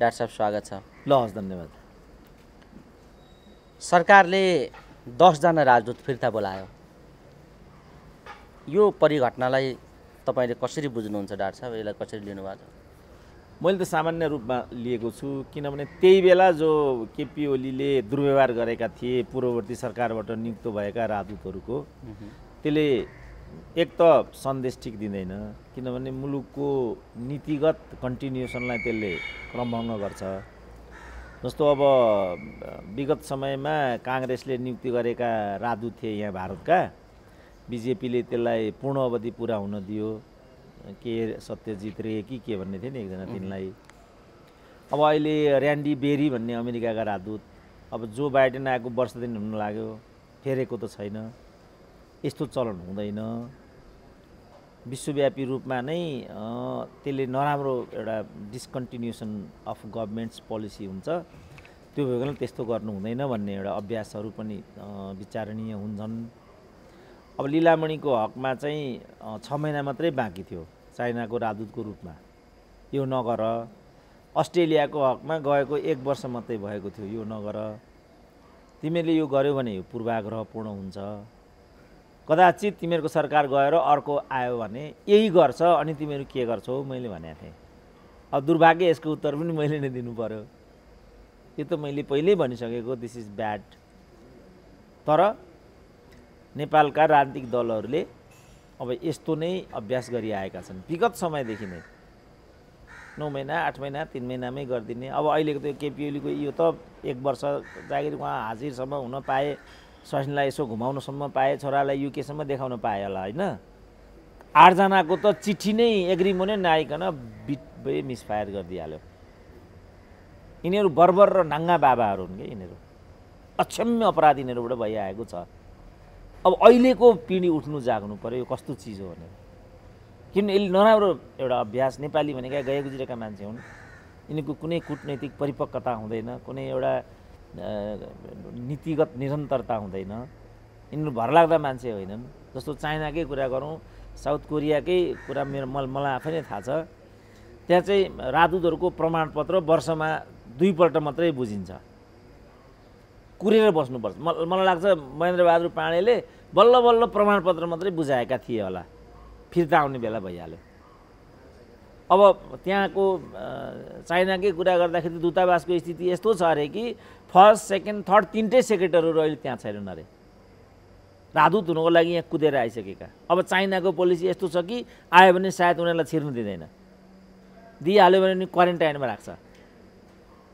Doctor साहब स्वागत छ। ल हस्, धन्यवाद। सरकारले 10 जना राजदूत फिर्ता बोलायो। यो परिघटनालाई तपाईले कसरी बुझ्नुहुन्छ डाक्टर साहब? यसलाई कसरी लिनुभएको छ? मैले त सामान्य रूपमा लिएको छु, किनभने त्यही बेला जो केपी ओलीले दुर्व्यवहार गरेका थिए पूर्ववर्ती सरकारबाट नियुक्त भएका राजदूतहरूको, त्यसले एक त सन्देश ठिक दिँदैन, किनभने मुलुकको नीतिगत कन्टिन्युसनलाई त्यसले क्रमभङ्ग गर्छ। जस्तो अब विगत समयमा काङ्ग्रेसले नियुक्ति गरेका राजदूत थिए यहाँ भारतका, बिजेपीले त्यसलाई पूर्ण अवधि पुरा हुन दियो। के सत्यजित रे के भन्ने थिए नि एकजना, तिनलाई। अब अहिले ऱ्यान्डी बेरी भन्ने अमेरिकाका राजदूत, अब जो बाइडेन आएको वर्ष दिन हुन लाग्यो, फेरेको त छैन। यस्तो चलन हुँदैन। विश्वव्यापी रूपमा नै त्यसले नराम्रो एउटा डिस्कन्टिन्युसन अफ गभर्मेन्ट्स पोलिसी हुन्छ। त्यो भएकोले त्यस्तो गर्नु हुँदैन भन्ने एउटा अभ्यासहरू पनि विचारणीय हुन्छन्। अब लीलामणिको हकमा चाहिँ 6 महिना मात्रै बाँकी थियो चाइनाको राजदूतको रूपमा, यो नगर। अस्ट्रेलियाको हकमा गएको 1 वर्ष मात्रै भएको थियो, यो नगर। तिमीले यो गर्यो भने यो पूर्वाग्रहपूर्ण हुन्छ। कदाचित तिमीहरूको सरकार गएर अर्को आयो भने यही गर्छ, अनि तिमीहरू के गर्छौ मैले भनेको थिएँ। अब दुर्भाग्य यसको उत्तर पनि मैले नै दिनु पर्यो। यो त मैले पहिल्यै भनिसकेको, दिस इज ब्याड। तर नेपालका राजनीतिक दलहरूले अब यस्तो नै अभ्यास गरिआएका छन् विगत समयदेखि नै। 9 महिना 8 महिना 3 महिनामै गरिदिने। अब अहिलेको त केपी ओलीको यो त 1 वर्ष जागिर उहाँ हाजिरसम्म हुन पाए, स्वास्नीलाई यसो घुमाउनसम्म पाए, छोरालाई युकेसम्म देखाउन पाए होला होइन। 8 जनाको त चिठी नै एग्रिमेन्टै नआइकन बिटबै मिसफायर गरिदिइहाल्यो। यिनीहरू बर्बर र नाङ्गा बाबाहरू हुन् कि यिनीहरू, अक्षम्य अपराध यिनीहरूबाट भइआएको छ। अब अहिलेको पिँढी उठ्नु जाग्नु पर्यो यो कस्तो चिज हो भनेर। किन यसले नराम्रो एउटा अभ्यास, नेपाली भनेका गए गुज्रेका मान्छे हुन्, यिनीहरूको कुनै कूटनैतिक परिपक्वता हुँदैन, कुनै एउटा नीतिगत निरन्तरता हुँदैन। यिनीहरू भरलाग्दा मान्छे होइनन्। जस्तो चाइनाकै कुरा गरौँ, साउथ कोरियाकै कुरा मलाई आफै नै थाहा छ। त्यहाँ चाहिँ राजदूतहरूको प्रमाणपत्र वर्षमा 2 पल्ट मात्रै बुझिन्छ। कुरेर बस्नुपर्छ। मलाई लाग्छ महेन्द्रबहादुर पाण्डेले बल्ल बल्ल प्रमाणपत्र मात्रै बुझाएका थिए होला, फिर्ता आउने बेला भइहाल्यो। अब त्यहाँको चाइनाकै कुरा गर्दाखेरि दूतावासको स्थिति यस्तो छ अरे कि फर्स्ट सेकेन्ड थर्ड 3टै सेक्रेटरीहरू अहिले त्यहाँ छैनन् अरे, राजदूत हुनुको लागि यहाँ कुदेर आइसकेका। अब चाइनाको पोलिसी यस्तो छ कि आयो भने सायद उनीहरूलाई छिर्नु दिँदैन, दिइहाल्यो भने क्वारेन्टाइनमा राख्छ।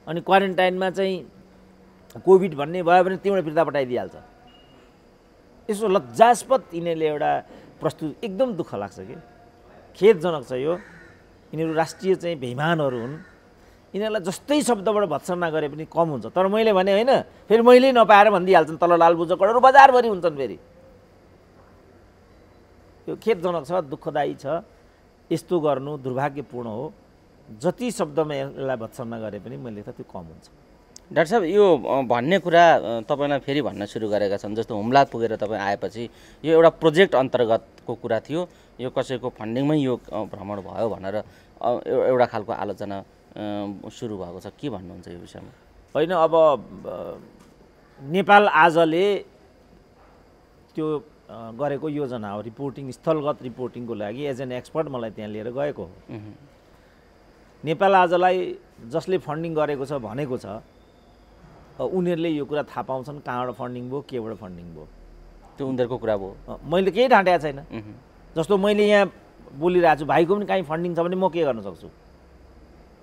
अनि क्वारेन्टाइनमा चाहिँ कोभिड भन्ने भयो भने त्यहीँबाट फिर्ता पठाइदिइहाल्छ। यसो लज्जास्पद यिनीहरूले एउटा प्रस्तुत, एकदम दुःख लाग्छ कि खेदजनक छ यो। यिनीहरू राष्ट्रिय चाहिँ बेइमानहरू हुन्। यिनीहरूलाई जस्तै शब्दबाट भत्सना गरे पनि कम हुन्छ। तर मैले भने होइन, फेरि मैले नपाएर भनिदिइहाल्छन्, तल लालबुजकहरू बजारभरि हुन्छन्। फेरि यो खेदजनक छ, दुःखदायी छ। यस्तो गर्नु दुर्भाग्यपूर्ण हो। जति शब्दमा यसलाई भत्सना गरे पनि मैले त त्यो कम हुन्छ। डाक्टर साहब, यो भन्ने कुरा तपाईँलाई फेरि भन्न सुरु गरेका छन्। जस्तो हुम्ला पुगेर तपाईँ आएपछि यो एउटा प्रोजेक्ट अन्तर्गतको कुरा थियो, यो कसैको फन्डिङमै यो भ्रमण भयो भनेर एउटा खालको आलोचना सुरु भएको छ। के भन्नुहुन्छ यो विषयमा? होइन, अब नेपाल आजले त्यो गरेको योजना हो, रिपोर्टिङ, स्थलगत रिपोर्टिङको लागि एज एन एक्सपर्ट मलाई त्यहाँ लिएर गएको हो। नेपाल आजलाई जसले फन्डिङ गरेको छ भनेको छ, उनीहरूले यो कुरा थाहा पाउँछन् कहाँबाट फन्डिङ भयो, केबाट फन्डिङ भयो। त्यो उनीहरूको कुरा भयो, मैले केही ढाँटेको छैन। जस्तो मैले यहाँ बोलिरहेको छु, भाइको पनि काहीँ फन्डिङ छ भने म के गर्न सक्छु,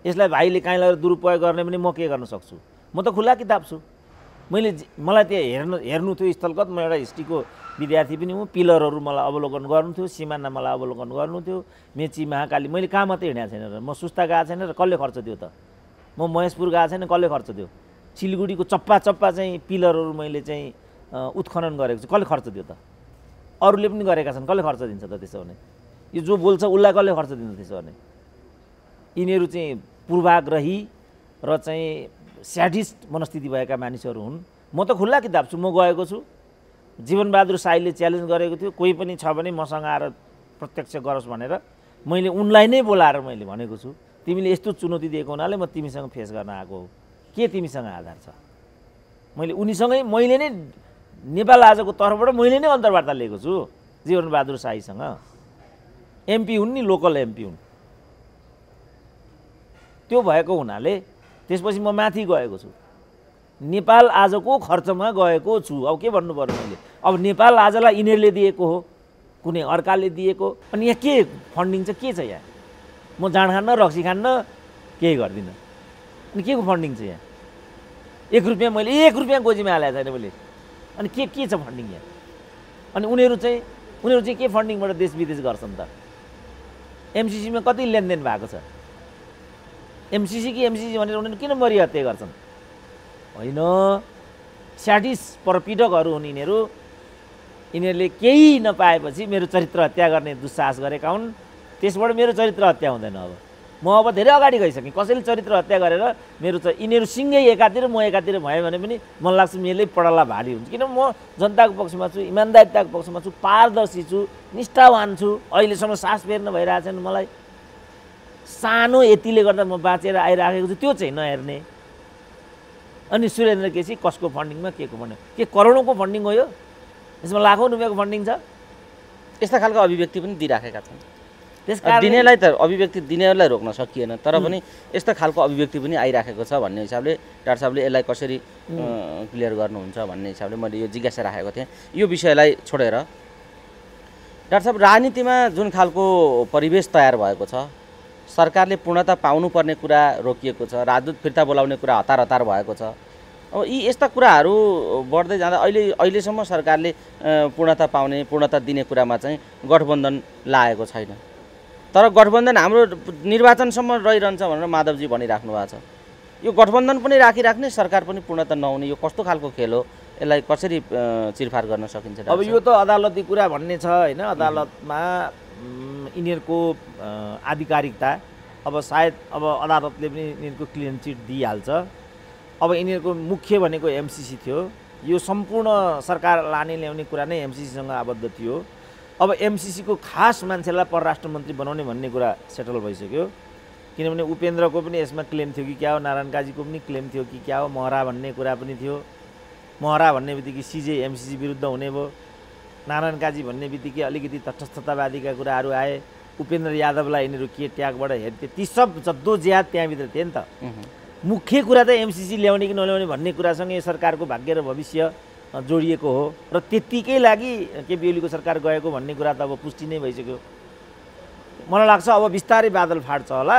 यसलाई भाइले काहीँ लगेर दुरुपयोग गर्ने पनि म के गर्न सक्छु। म त खुला किताब छु। मलाई त्यहाँ हेर्नु थियो स्थलगत। म एउटा हिस्ट्रीको विद्यार्थी पनि हुँ। पिलरहरू मलाई अवलोकन गर्नु थियो, सिमाना मलाई अवलोकन गर्नु थियो, मेची महाकाली। मैले कहाँ मात्रै हिँडेको छैन र, म सुस्ता गएको छैन र कसले खर्च दियो त, म महेशपुर गएको छैन कसले खर्च दियो, सिलगढीको चप्पा चाहिँ पिलरहरू मैले चाहिँ उत्खनन गरेको छु, कसले खर्च दियो त, अरूले पनि गरेका छन्, कसले खर्च दिन्छ त त्यसो भने? यो जो बोल्छ उसलाई कसले खर्च दिन्छ त्यसो भने? यिनीहरू चाहिँ पूर्वाग्रही र चाहिँ स्याडिस्ट मनस्थिति भएका मानिसहरू हुन्। म त खुल्ला किताब छु, म गएको छु। जीवनबहादुर साईले च्यालेन्ज गरेको थियो, कोही पनि छ भने मसँग आएर प्रत्यक्ष गरोस् भनेर। मैले उनलाई नै बोलाएर मैले भनेको छु, तिमीले यस्तो चुनौती दिएको हुनाले म तिमीसँग फेस गर्न आएको हो, के तिमीसँग आधार छ? मैले नै नेपाल आजको तर्फबाट मैले नै अन्तर्वार्ता लिएको छु जीवनबहादुर शाहीसँग। एमपी हुन् नि, लोकल एमपी हुन्। त्यो भएको हुनाले त्यसपछि म माथि गएको छु, नेपाल आजको खर्चमा गएको छु। अब के भन्नु पर्यो मैले? अब नेपाल आजलाई यिनीहरूले दिएको हो, कुनै अर्काले दिएको, अनि यहाँ के फन्डिङ चाहिँ के छ? यहाँ म जाँड खान्न, रक्सी खान्न, केही गर्दिनँ, अनि के को फन्डिङ छ यहाँ? 1 रुपियाँ मैले 1 रुपियाँ गोजीमा हालेको छैन मैले, अनि के छ फन्डिङ यहाँ? अनि उनीहरू चाहिँ के फन्डिङबाट देश विदेश गर्छन् त? एमसिसीमा कति लेनदेन भएको छ? एमसिसी भनेर उनीहरू किन मरि हत्या गर्छन्? होइन, स्याटिस परपीडकहरू हुन् यिनीहरू। यिनीहरूले केही नपाएपछि मेरो चरित्र हत्या गर्ने दुस्साहस गरेका हुन्, त्यसबाट मेरो चरित्र हत्या हुँदैन। अब धेरै अगाडि गइसकेँ। कसैले चरित्र हत्या गरेर यिनीहरू सिँगै एकातिर म एकातिर भयो भने पनि मलाई लाग्छ मेलै पडला भारी हुन्छ। किन म जनताको पक्षमा छु, इमान्दारिताको पक्षमा छु, पारदर्शी छु, निष्ठावान छु। अहिलेसम्म सास फेर्न भइरहेको छैन मलाई। सानो यतिले गर्दा म बाँचेर आइराखेको छु, त्यो चाहिँ नहेर्ने। अनि सुरेन्द्र केसी कसको फन्डिङमा के को फन्डिङ? के करोडौँको फन्डिङ हो यो? यसमा लाखौँ रुपियाँको फन्डिङ छ। यस्ता खालको अभिव्यक्ति पनि दिइराखेका छन्। त्यसकारण दिनेलाई त अभिव्यक्ति दिनेलाई रोक्न सकिएन, तर पनि यस्ता खालको अभिव्यक्ति पनि आइराखेको छ भन्ने हिसाबले डाक्टर साहबले यसलाई कसरी क्लियर गर्नुहुन्छ भन्ने हिसाबले मैले यो जिज्ञासा राखेको थिएँ। यो विषयलाई छोडेर डाक्टर साहब, राजनीतिमा जुन खालको परिवेश तयार भएको छ, सरकारले पूर्णता पाउनुपर्ने कुरा रोकिएको छ, राजदूत फिर्ता बोलाउने कुरा हतार भएको छ। अब यस्ता कुराहरू बढ्दै जाँदा अहिलेसम्म सरकारले पूर्णता दिने कुरामा चाहिँ गठबन्धन लागेको छैन। तर गठबन्धन हाम्रो निर्वाचनसम्म रहिरहन्छ भनेर माधवजी भनिराख्नु भएको छ। यो गठबन्धन पनि राखिराख्ने, सरकार पनि पूर्णता नहुने, यो कस्तो खालको खेल हो? यसलाई कसरी चिरफार गर्न सकिन्छ? अब यो त अदालती कुरा भन्ने छ होइन। अदालतमा यिनीहरूको आधिकारिकता, अब सायद अदालतले पनि यिनीहरूको क्लिन चिट दिइहाल्छ। अब यिनीहरूको मुख्य भनेको एमसिसी थियो। यो सम्पूर्ण सरकार लाने ल्याउने कुरा नै एमसिसीसँग आबद्ध थियो। अब एमसिसीको खास मान्छेलाई परराष्ट्र मन्त्री बनाउने भन्ने कुरा सेटल भइसक्यो। किनभने उपेन्द्रको पनि यसमा क्लेम थियो कि क्या हो, नारायण काजीको पनि क्लेम थियो कि क्या हो, महरा भन्ने कुरा पनि थियो। महरा भन्ने बित्तिकै सिजे एमसिसी विरुद्ध हुने भयो। नारायण काजी भन्ने बित्तिकै अलिकति तटस्थतावादीका कुराहरू आए। उपेन्द्र यादवलाई यिनीहरू के ट्यागबाट हेर्थे, ती सब जद्दोज्याद त्यहाँभित्र थिए नि त। मुख्य कुरा त एमसिसी ल्याउने कि नल्याउने भन्ने कुरासँग सरकारको भाग्य र भविष्य जोडिएको हो र त्यत्तिकै लागि केपी ओलीको सरकार गएको भन्ने कुरा त अब पुष्टि नै भइसक्यो। मलाई लाग्छ अब बिस्तारै बादल फाट्छ होला।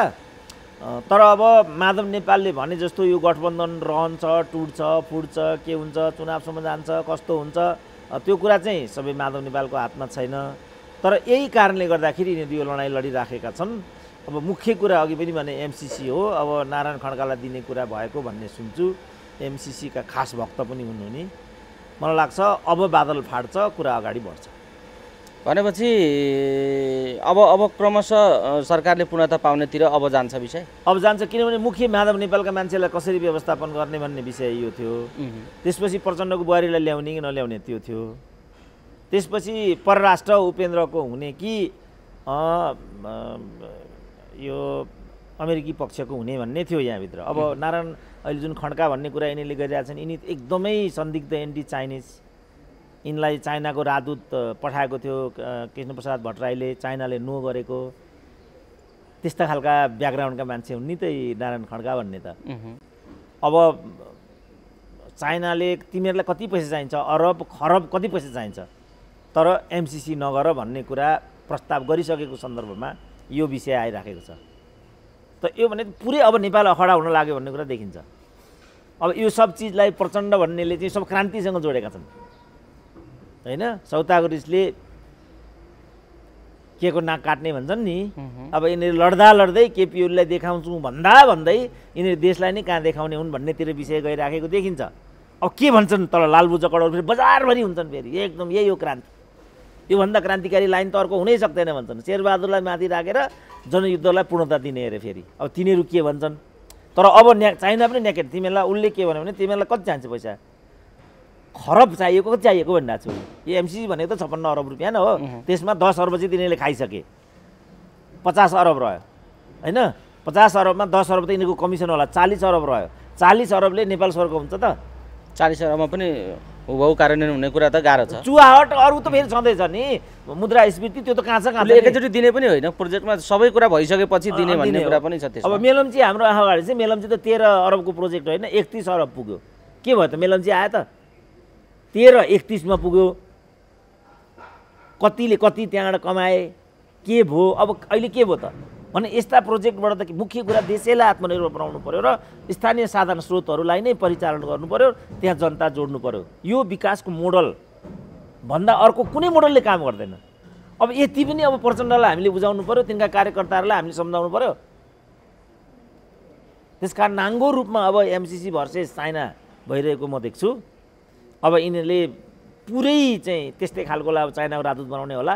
तर अब माधव नेपालले भने जस्तो यो गठबन्धन रहन्छ, टुट्छ, फुट्छ, के हुन्छ, चुनावसम्म जान्छ, कस्तो हुन्छ, त्यो कुरा चाहिँ सबै माधव नेपालको हातमा छैन। तर यही कारणले गर्दाखेरि यिनीहरू यो लडाइँ लडिराखेका छन्। अब मुख्य कुरा अघि पनि भने एमसिसी हो। अब नारायण खड्कालाई दिने कुरा भएको भन्ने सुन्छु। एमसिसीका खास भक्त पनि हुन् उनी। मलाई लाग्छ अब बादल फाट्छ, कुरा अगाडि बढ्छ। भनेपछि अब क्रमशः सरकारले पूर्णता पाउनेतिर अब जान्छ विषय? अब जान्छ, किनभने मुख्य माधव नेपालका मान्छेलाई कसरी व्यवस्थापन गर्ने भन्ने विषय यो थियो। त्यसपछि प्रचण्डको बुहारीलाई ल्याउने कि नल्याउने त्यो थियो। त्यसपछि परराष्ट्र उपेन्द्रको हुने कि यो अमेरिकी पक्षको हुने भन्ने थियो यहाँभित्र। अब नारायण अहिले जुन खड्का भन्ने कुरा यिनीहरूले गरिरहेका छन्, यिनी एकदमै संदिग्ध एन्टी चाइनिज। यिनलाई चाइनाको राजदूत पठाएको थियो कृष्णप्रसाद भट्टराईले, चाइनाले नो गरेको। त्यस्ता खालका ब्याकग्राउन्डका मान्छे हुन् नि त नारायण खड्का भन्ने त। अब चाइनाले तिमीहरूलाई कति पैसा चाहिन्छ, अरब खरब कति पैसा चाहिन्छ, तर एमसिसी नगर भन्ने कुरा प्रस्ताव गरिसकेको सन्दर्भमा यो विषय आइराखेको छ। त यो भने पुरै अब नेपाल अखडा हुन लाग्यो भन्ने कुरा देखिन्छ। अब यो सब चिजलाई प्रचण्ड भन्नेले चाहिँ सब क्रान्तिसँग जोडेका छन् होइन। सौताको रिसले के को नाक काट्ने भन्छन् नि। अब यिनीहरू लड्दै केपी ओलीलाई देखाउँछु भन्दै यिनीहरू देशलाई नै कहाँ देखाउने हुन् भन्नेतिर विषय गइराखेको देखिन्छ। अब के भन्छन् तल लालबुजा कडाउहरू फेरि बजारभरि हुन्छन्, फेरि एकदम यही हो क्रान्ति, योभन्दा क्रान्तिकारी लाइन त अर्को हुनै सक्दैन भन्छन्। शेरबहादुरलाई माथि राखेर जनयुद्धलाई पूर्णता दिने अरे फेरि। अब तिनीहरू के भन्छन्? तर अब चाइना पनि न्याकेट। तिमीहरूलाई उसले के भन्यो भने तिमीहरूलाई कति चाहिन्छ पैसा, खरब चाहिएको कति चाहिएको भनिरहेको छु। यो एमसिसी भनेको त 56 अरब रुपियाँ न हो। त्यसमा 10 अर्ब चाहिँ तिनीहरूले खाइसके, 50 अरब रह्यो होइन। 50 अरबमा 10 अरब त यिनीहरूको कमिसन होला, 40 अरब रह्यो। 40 अरबले नेपाल सरकारको हुन्छ त? 40 अरबमा पनि हुबहु कार्यान्वयन हुने कुरा त गाह्रो छ। चुहावट अरू त फेरि छँदैछ नि, मुद्रास्फीति त्यो त कहाँ छ कहाँ छ। एकैचोटि दिने पनि होइन, प्रोजेक्टमा सबै कुरा भइसकेपछि दिने भन्ने कुरा पनि छ त्यसमा। अब मेलम्ची हाम्रो अगाडि चाहिँ मेलम्ची त 13 अरबको प्रोजेक्ट होइन, 31 अरब पुग्यो। के भयो त मेलम्ची आयो त? 13-31 मा पुग्यो। कतिले कति त्यहाँबाट कमाए, के भयो? अब अहिले के भयो त भने यस्ता प्रोजेक्टबाट त मुख्य कुरा देशैलाई आत्मनिर्भर बनाउनु पर्यो र स्थानीय साधन स्रोतहरूलाई नै परिचालन गर्नु पर्यो, त्यहाँ जनता जोड्नु पर्यो। यो विकासको मोडल भन्दा अर्को कुनै मोडलले काम गर्दैन। अब यति पनि अब प्रचण्डलाई हामीले बुझाउनु पर्यो, तिनका कार्यकर्ताहरूलाई हामीले सम्झाउनु पर्यो। त्यसकारण नाङ्गो रूपमा अब एमसिसी भर्सेस चाइना भइरहेको म देख्छु। अब यिनीहरूले पुरै चाहिँ त्यस्तै खालको अब चाइनाको राजदूत बनाउने होला।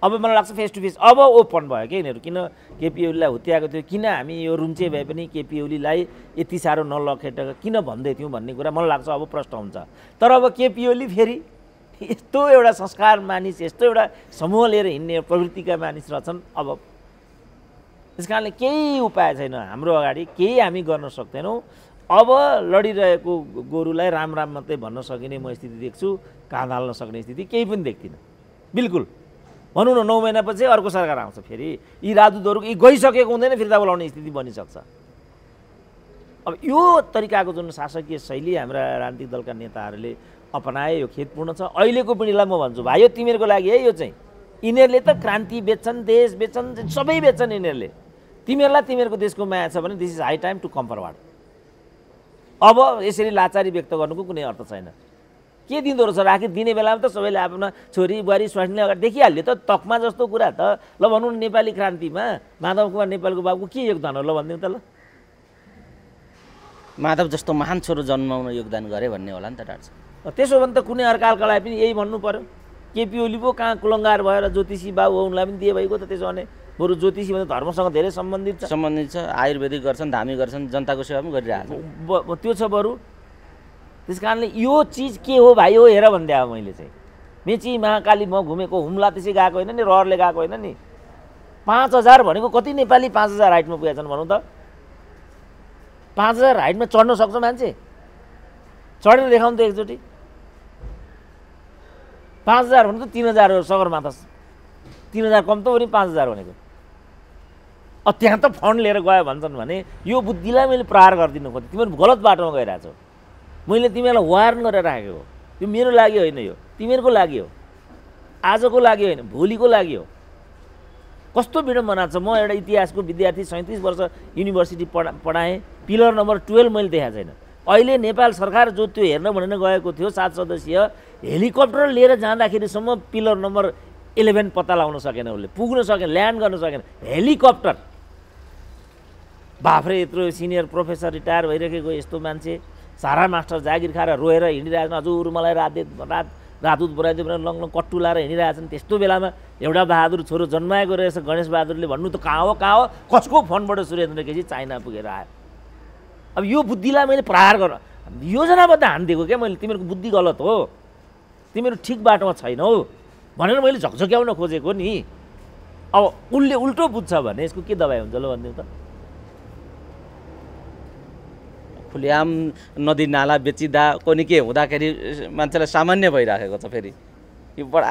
अब मलाई लाग्छ फेस टु फेस अब ओपन भयो क्या यिनीहरू। किन केपी ओलीलाई हुत्याएको थियो, किन हामी यो रुम्चे भए पनि केपी ओलीलाई यति साह्रो नलखेट किन भन्दै थियौँ भन्ने कुरा मलाई लाग्छ अब प्रश्न हुन्छ। तर अब केपी ओली फेरि यस्तो एउटा संस्कार मानिस, यस्तो एउटा समूह लिएर हिँड्ने प्रवृत्तिका मानिस रहेछन्। अब त्यस कारणले केही उपाय छैन हाम्रो अगाडि, केही हामी गर्न सक्दैनौँ। अब लडिरहेको गोरुलाई राम राम मात्रै भन्न सकिने म स्थिति देख्छु, काँध हाल्न सक्ने स्थिति केही पनि देख्दिनँ बिल्कुल। भनौँ न 9 महिनापछि अर्को सरकार आउँछ, फेरि यी राजदूतहरू यी गइसकेको हुँदैन, फिर्ता बोलाउने स्थिति बनिसक्छ। अब यो तरिकाको जुन शासकीय शैली हाम्रा राजनीतिक दलका नेताहरूले अपनाए यो खेदपूर्ण छ। अहिलेको पिँढीलाई म भन्छु भाइ, यो तिमीहरूको लागि है, यो चाहिँ यिनीहरूले त क्रान्ति बेच्छन्, देश बेच्छन्, सबै बेच्छन् यिनीहरूले। तिमीहरूलाई तिमीहरूको देशको माया छ भने this is high time to come forward. अब यसरी लाचारी व्यक्त गर्नुको कुनै अर्थ छैन। के दिँदो रहेछ राखी दिने बेलामा त सबैले आफ्ना छोरी बुहारी स्वास्नीले अगाडि देखिहाल्यो त। तकमा जस्तो कुरा त ल भनौँ न, नेपाली क्रान्तिमा माधव कुमार नेपालको बाबुको के योगदान हो ल भनिदिउँ त। ल माधव जस्तो महान छोरो जन्माउन योगदान गरे भन्ने होला नि त डाक्टर साहब। त्यसो भने त कुनै अर्कालाई पनि यही भन्नु पर्यो। केपी ओली पो कहाँ कुलङ्गार भएर ज्योतिषी बाबु हो, उनलाई पनि दिए भएको त। त्यसो भने बरु ज्योतिषी भने धर्मसँग धेरै सम्बन्धित छ, आयुर्वेदिक गर्छन्, धामी गर्छन्, जनताको सेवा पनि गरिरहेको त्यो छ बरु। त्यस कारणले यो चिज के हो भाइ हो हेर भन्दै अब मैले चाहिँ मेची महाकाली म घुमेको, हुम्ला त्यसै गएको होइन नि, रहरले गएको होइन नि। 5000 भनेको कति नेपाली 5000 हाइटमा पुगेछन् भनौँ त? 5000 हाइटमा चढ्न सक्छ मान्छे? चढेर देखाउनु त एकचोटि। 5000 भनेको 3000 हो सगरमाथा, 3000 कम त हो नि 5000 भनेको। अब त्यहाँ त फन्ड लिएर गयो भन्छन् भने यो बुद्धिलाई मैले प्रहार गरिदिनु खोजेँ। तिमीहरू गलत बाटोमा गइरहेको छौ। मैले तिमीहरूलाई वार्न गरेर राखेको हो। यो मेरो लागि होइन, यो तिमीहरूको लागि हो, आजको लागि होइन, भोलिको लागि हो। कस्तो विडम्बना छ। म एउटा इतिहासको विद्यार्थी, 37 वर्ष युनिभर्सिटी पढाएँ, पिलर नम्बर 12 मैले देखाएको छैन। अहिले नेपाल सरकार जो त्यो हेर्न भनेर गएको थियो 7 सदस्यीय, हेलिकप्टर लिएर जाँदाखेरिसम्म पिलर नम्बर 11 पत्ता लगाउन सकेन, उसले पुग्न सकेन, ल्यान्ड गर्न सकेन। हेलिकप्टर बाफ्रे, यत्रो सिनियर प्रोफेसर रिटायर भइरहेको यस्तो मान्छे, सारा मास्टर जागिर खाएर रोएर हिँडिरहेछन्। हजुर मलाई राजदूत बनाइदियो भनेर लङ कट्टु लाएर हिँडिरहेछन्। त्यस्तो बेलामा एउटा बहादुर छोरो जन्माएको रहेछ गणेश बहादुरले भन्नु त कहाँ हो कहाँ हो, कसको फोनबाट सुरेन्द्र केसी चाइना पुगेर आयो। अब यो बुद्धिलाई मैले प्रहार गर्न योजनाबद्ध हानिदिएको क्या मैले। तिमीहरूको बुद्धि गलत हो, तिमीहरू ठिक बाटोमा छैनौ भनेर मैले झकझक्याउन खोजेको नि। अब उसले उल्टो बुझ्छ भने यसको के दबाई हुन्छ ल भनिदिउँ त? खुलेआम नदी नाला बेचिँदा कोनि के हुँदाखेरि मान्छेलाई सामान्य भइराखेको छ। फेरि यो बडा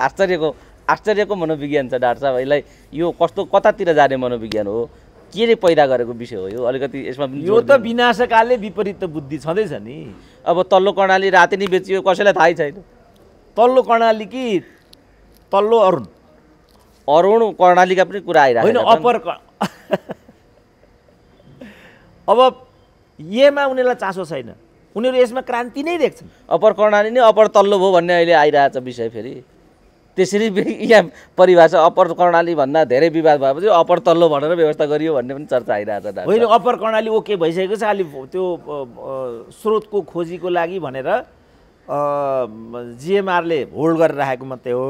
आश्चर्यको मनोविज्ञान छ डाक्टर साहब। यसलाई यो कस्तो कतातिर जाने मनोविज्ञान हो, के रे पैदा गरेको विषय हो यो? अलिकति यसमा यो त विनाशकालले विपरीत बुद्धि छँदैछ नि। अब तल्लो कर्णाली राति नै बेचियो, कसैलाई थाहै छैन। तल्लो कर्णाली कि तल्लो अरुण कर्णालीका पनि कुरा आइरहेको होइन, अप्पर अब येमा उनीहरूलाई चासो छैन, उनीहरू यसमा क्रान्ति नै देख्छन्। अप्पर कर्णाली नै अप्पर तल्लो भयो भन्ने अहिले आइरहेछ विषय। फेरि त्यसरी यहाँ परिभाषा अप्पर कर्णाली भन्दा धेरै विवाद भएपछि अप्पर तल्लो भनेर व्यवस्था गरियो भन्ने पनि चर्चा आइरहेछ। होइन, अप्पर कर्णाली ओके भइसकेको छ। अलि त्यो स्रोतको खोजीको लागि भनेर जिएमआरले होल्ड गरेर राखेको मात्रै हो।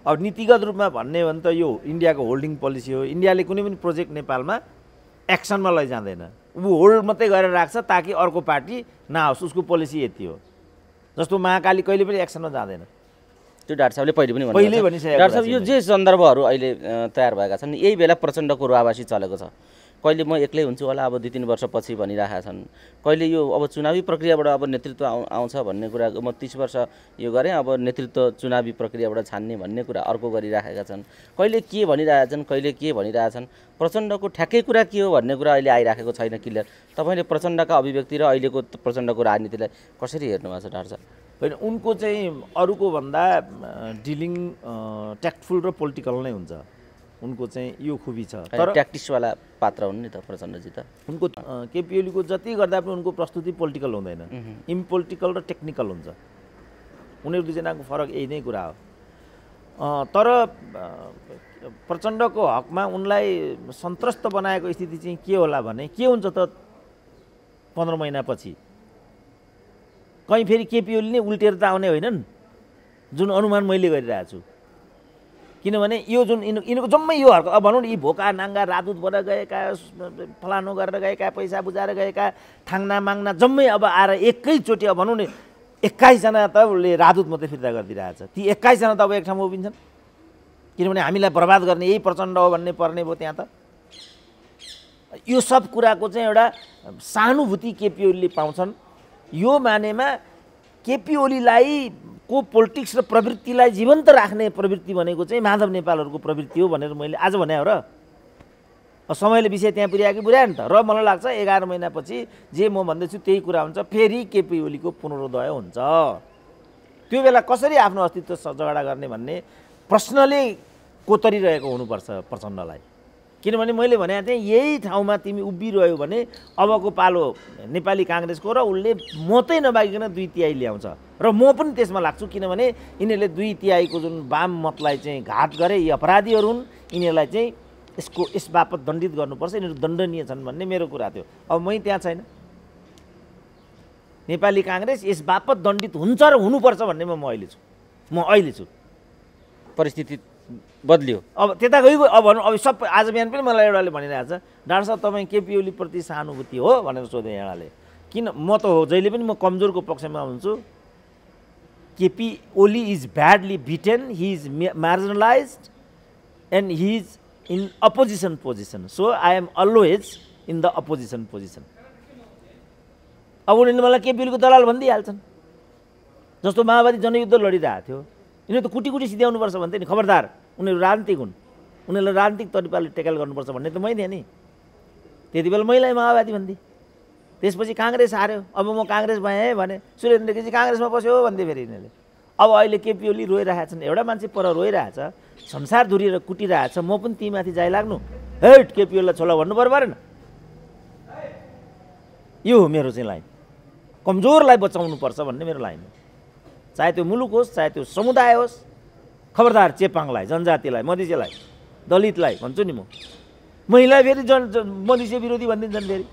अब नीतिगत रूपमा भन्ने हो भने त यो इन्डियाको होल्डिङ पोलिसी हो। इन्डियाले कुनै पनि प्रोजेक्ट नेपालमा एक्सनमा लैजाँदैन, ऊ होल्ड मात्रै गरेर राख्छ ताकि अर्को पार्टी नआओस्। उसको पोलिसी यति हो। जस्तो महाकाली कहिले पनि एक्सनमा जाँदैन। त्यो डाक्टर साहबले पहिले भनिसकेको। डाक्टर साहब यो जे सन्दर्भहरू अहिले तयार भएका छन्, यही बेला प्रचण्डको रुवाबासी चलेको छ। कहिले म एक्लै हुन्छु होला अब 2-3 वर्षपछि भनिरहेका छन्, कहिले यो अब चुनावी प्रक्रियाबाट अब नेतृत्व आउँछ भन्ने कुरा म 30 वर्ष यो गरेँ अब नेतृत्व चुनावी प्रक्रियाबाट छान्ने भन्ने कुरा अर्को गरिराखेका छन्, कहिले के भनिरहेछन् कहिले के भनिरहेछन्। प्रचण्डको ठ्याक्कै कुरा के हो भन्ने कुरा अहिले आइराखेको छैन क्लियर। तपाईँले प्रचण्डका अभिव्यक्ति र अहिलेको प्रचण्डको राजनीतिलाई कसरी हेर्नु भएको छ डाक्टर साहब? होइन, उनको चाहिँ अरूको भन्दा डिलिङ ट्याक्टफुल र पोलिटिकल नै हुन्छ, उनको चाहिँ यो खुबी छ। तर ट्याक्टिसवाला पात्र हुन् नि त प्रचण्डजी त। उनको केपी ओलीको जति गर्दा पनि उनको प्रस्तुति पोलिटिकल हुँदैन, इम्पोलिटिकल र टेक्निकल हुन्छ। उनीहरू दुईजनाको फरक यही नै कुरा हो। तर प्रचण्डको हकमा उनलाई सन्तुष्ट बनाएको स्थिति चाहिँ के होला भने के हुन्छ त 15 महिनापछि कहीँ फेरि केपी ओली नै उल्टेर त आउने होइनन्, जुन अनुमान मैले गरिरहेको छु। किनभने यो जुन यिनीहरूको जम्मै यो हर्क अब भनौँ न, यी भोका नाङ्गा राजदूत भएर गएका, फलानु गरेर गएका, पैसा बुझाएर गएका, थाङ्ना माग्ना जम्मै अब आएर एकैचोटि अब भनौँ न 21 जना त उसले राजदूत मात्रै फिर्ता गरिदिरहेछ। ती 21 जना त अब एक ठाउँमा उभिन्छन्, किनभने हामीलाई बर्बाद गर्ने यही प्रचण्ड हो भन्ने पर्ने भयो त्यहाँ त। यो सब कुराको चाहिँ एउटा सहानुभूति केपी ओलीले पाउँछन्। यो मानेमा केपी ओलीलाई को पोलिटिक्स र प्रवृत्तिलाई जीवन्त राख्ने प्रवृत्ति भनेको चाहिँ माधव नेपालहरूको प्रवृत्ति हो भनेर मैले आज भने हो र। समयले विषय त्यहाँ पुर्यायो कि पुर्यायो नि त। र मलाई लाग्छ 11 महिनापछि जे म भन्दैछु त्यही कुरा हुन्छ, फेरि केपी ओलीको पुनरुदय हुन्छ। त्यो बेला कसरी आफ्नो अस्तित्व जगडा गर्ने भन्ने प्रश्नले कोतरिरहेको हुनुपर्छ प्रचण्डलाई। किनभने मैले भने थिएँ यही ठाउँमा तिमी उभिरह्यौ भने अबको पालो नेपाली काङ्ग्रेसको र उसले मतै नबागिकन 2/3 ल्याउँछ र म पनि त्यसमा लाग्छु। किनभने यिनीहरूले 2/3 जुन वाम मतलाई चाहिँ घात गरे, यी अपराधीहरू हुन्, यिनीहरूलाई चाहिँ यस बापत दण्डित गर्नुपर्छ, यिनीहरू दण्डनीय छन् भन्ने मेरो कुरा थियो। अब मै त्यहाँ छैन। नेपाली काङ्ग्रेस यस बापत दण्डित हुन्छ र हुनुपर्छ भन्नेमा म अहिले छु। परिस्थिति बदलियो, अब त्यता गइगयो। अब भनौँ अब सब आज बिहान पनि मलाई एउटाले भनिरहेको छ, डाक्टर साहब तपाईँ केपी ओली प्रति सहानुभूति हो भनेर सोधेँ एउटाले। किन? म त हो, जहिले पनि म कमजोरको पक्षमा हुन्छु। KP Oli is badly beaten, he is marginalized and he is in opposition position, so I am always in the opposition position. अब उनीहरूले मलाई केपी ओलीको दलाल भनिदिइहाल्छन्। जस्तो माओवादी जनयुद्ध लडिरहेको थियो, यिनीहरू त कुटी सिध्याउनुपर्छ भन्थे नि, खबरदार उनीहरू राजनीतिक हुन्, उनीहरूलाई राजनीतिक तरिकाले टेकल गर्नुपर्छ भन्ने त मै थिएँ नि। त्यति बेला मैलाई माओवादी भन्थे। त्यसपछि काङ्ग्रेस हार्यो, अब म काङ्ग्रेस भएँ है भने सुरेन्द्र केसी काङ्ग्रेसमा बस्यो भन्थे फेरि यिनीहरूले। अब अहिले केपी ओली रोइरहेछन्, एउटा मान्छे पर रोइरहेछ, संसार धुरिएर कुटिरहेछ, म पनि ती माथि जाइ लाग्नु, हेट केपी ओलीलाई छोला भन्नु परेन। यो हो मेरो चाहिँ लाइन, कमजोरलाई बचाउनुपर्छ भन्ने मेरो लाइन हो। चाहे त्यो मुलुक होस्, चाहे त्यो समुदाय होस्, खबरदार चेपाङलाई, जनजातिलाई, मधेसीलाई, दलितलाई भन्छु नि म। महिला फेरि मधेसी विरोधी भनिदिन्छन् फेरि।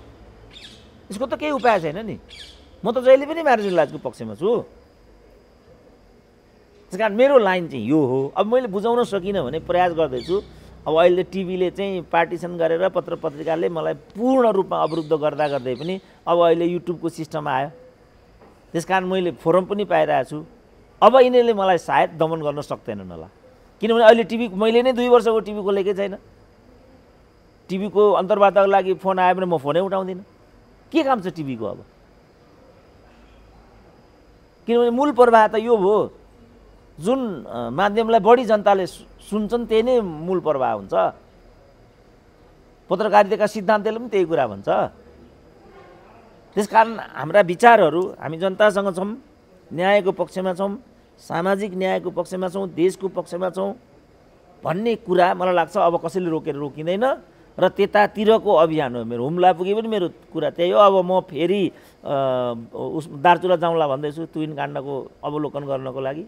यसको त केही उपाय छैन नि। म त जहिले पनि मार्जिनलाइजको पक्षमा छु। त्यस कारण मेरो लाइन चाहिँ यो हो। अब मैले बुझाउन सकिनँ भने प्रयास गर्दैछु। अब अहिले टिभीले चाहिँ पार्टिसन गरेर पत्र पत्रिकाले मलाई पूर्ण रूपमा अवरुद्ध गर्दै पनि अब अहिले युट्युबको सिस्टम आयो। त्यस कारण मैले फोरम पनि पाइरहेको छु। अब यिनीहरूले मलाई सायद दमन गर्न सक्दैनन् होला, किनभने अहिले टिभी मैले नै 2 वर्षको टिभी खोलेकै छैन। टिभीको अन्तर्वार्ताको लागि फोन आयो भने म फोनै उठाउँदिनँ। के काम छ टिभीको? अब किनभने मूल प्रवाह त यो हो, जुन माध्यमलाई बढी जनताले सुन्छन् त्यही नै मूल प्रवाह हुन्छ। पत्रकारिताका सिद्धान्तले पनि त्यही कुरा भन्छ। त्यसकारण हाम्रा विचारहरू, हामी जनतासँग छौँ, न्यायको पक्षमा छौँ, सामाजिक न्यायको पक्षमा छौँ, देशको पक्षमा छौँ भन्ने कुरा मलाई लाग्छ अब कसैले रोकेर रोकिँदैन। र त्यतातिरको अभियान हो मेरो। हुम्ला पुगे पनि मेरो कुरा त्यही हो। अब म फेरि दार्चुला जाउँला भन्दैछु तुइन काण्डको अवलोकन गर्नको लागि।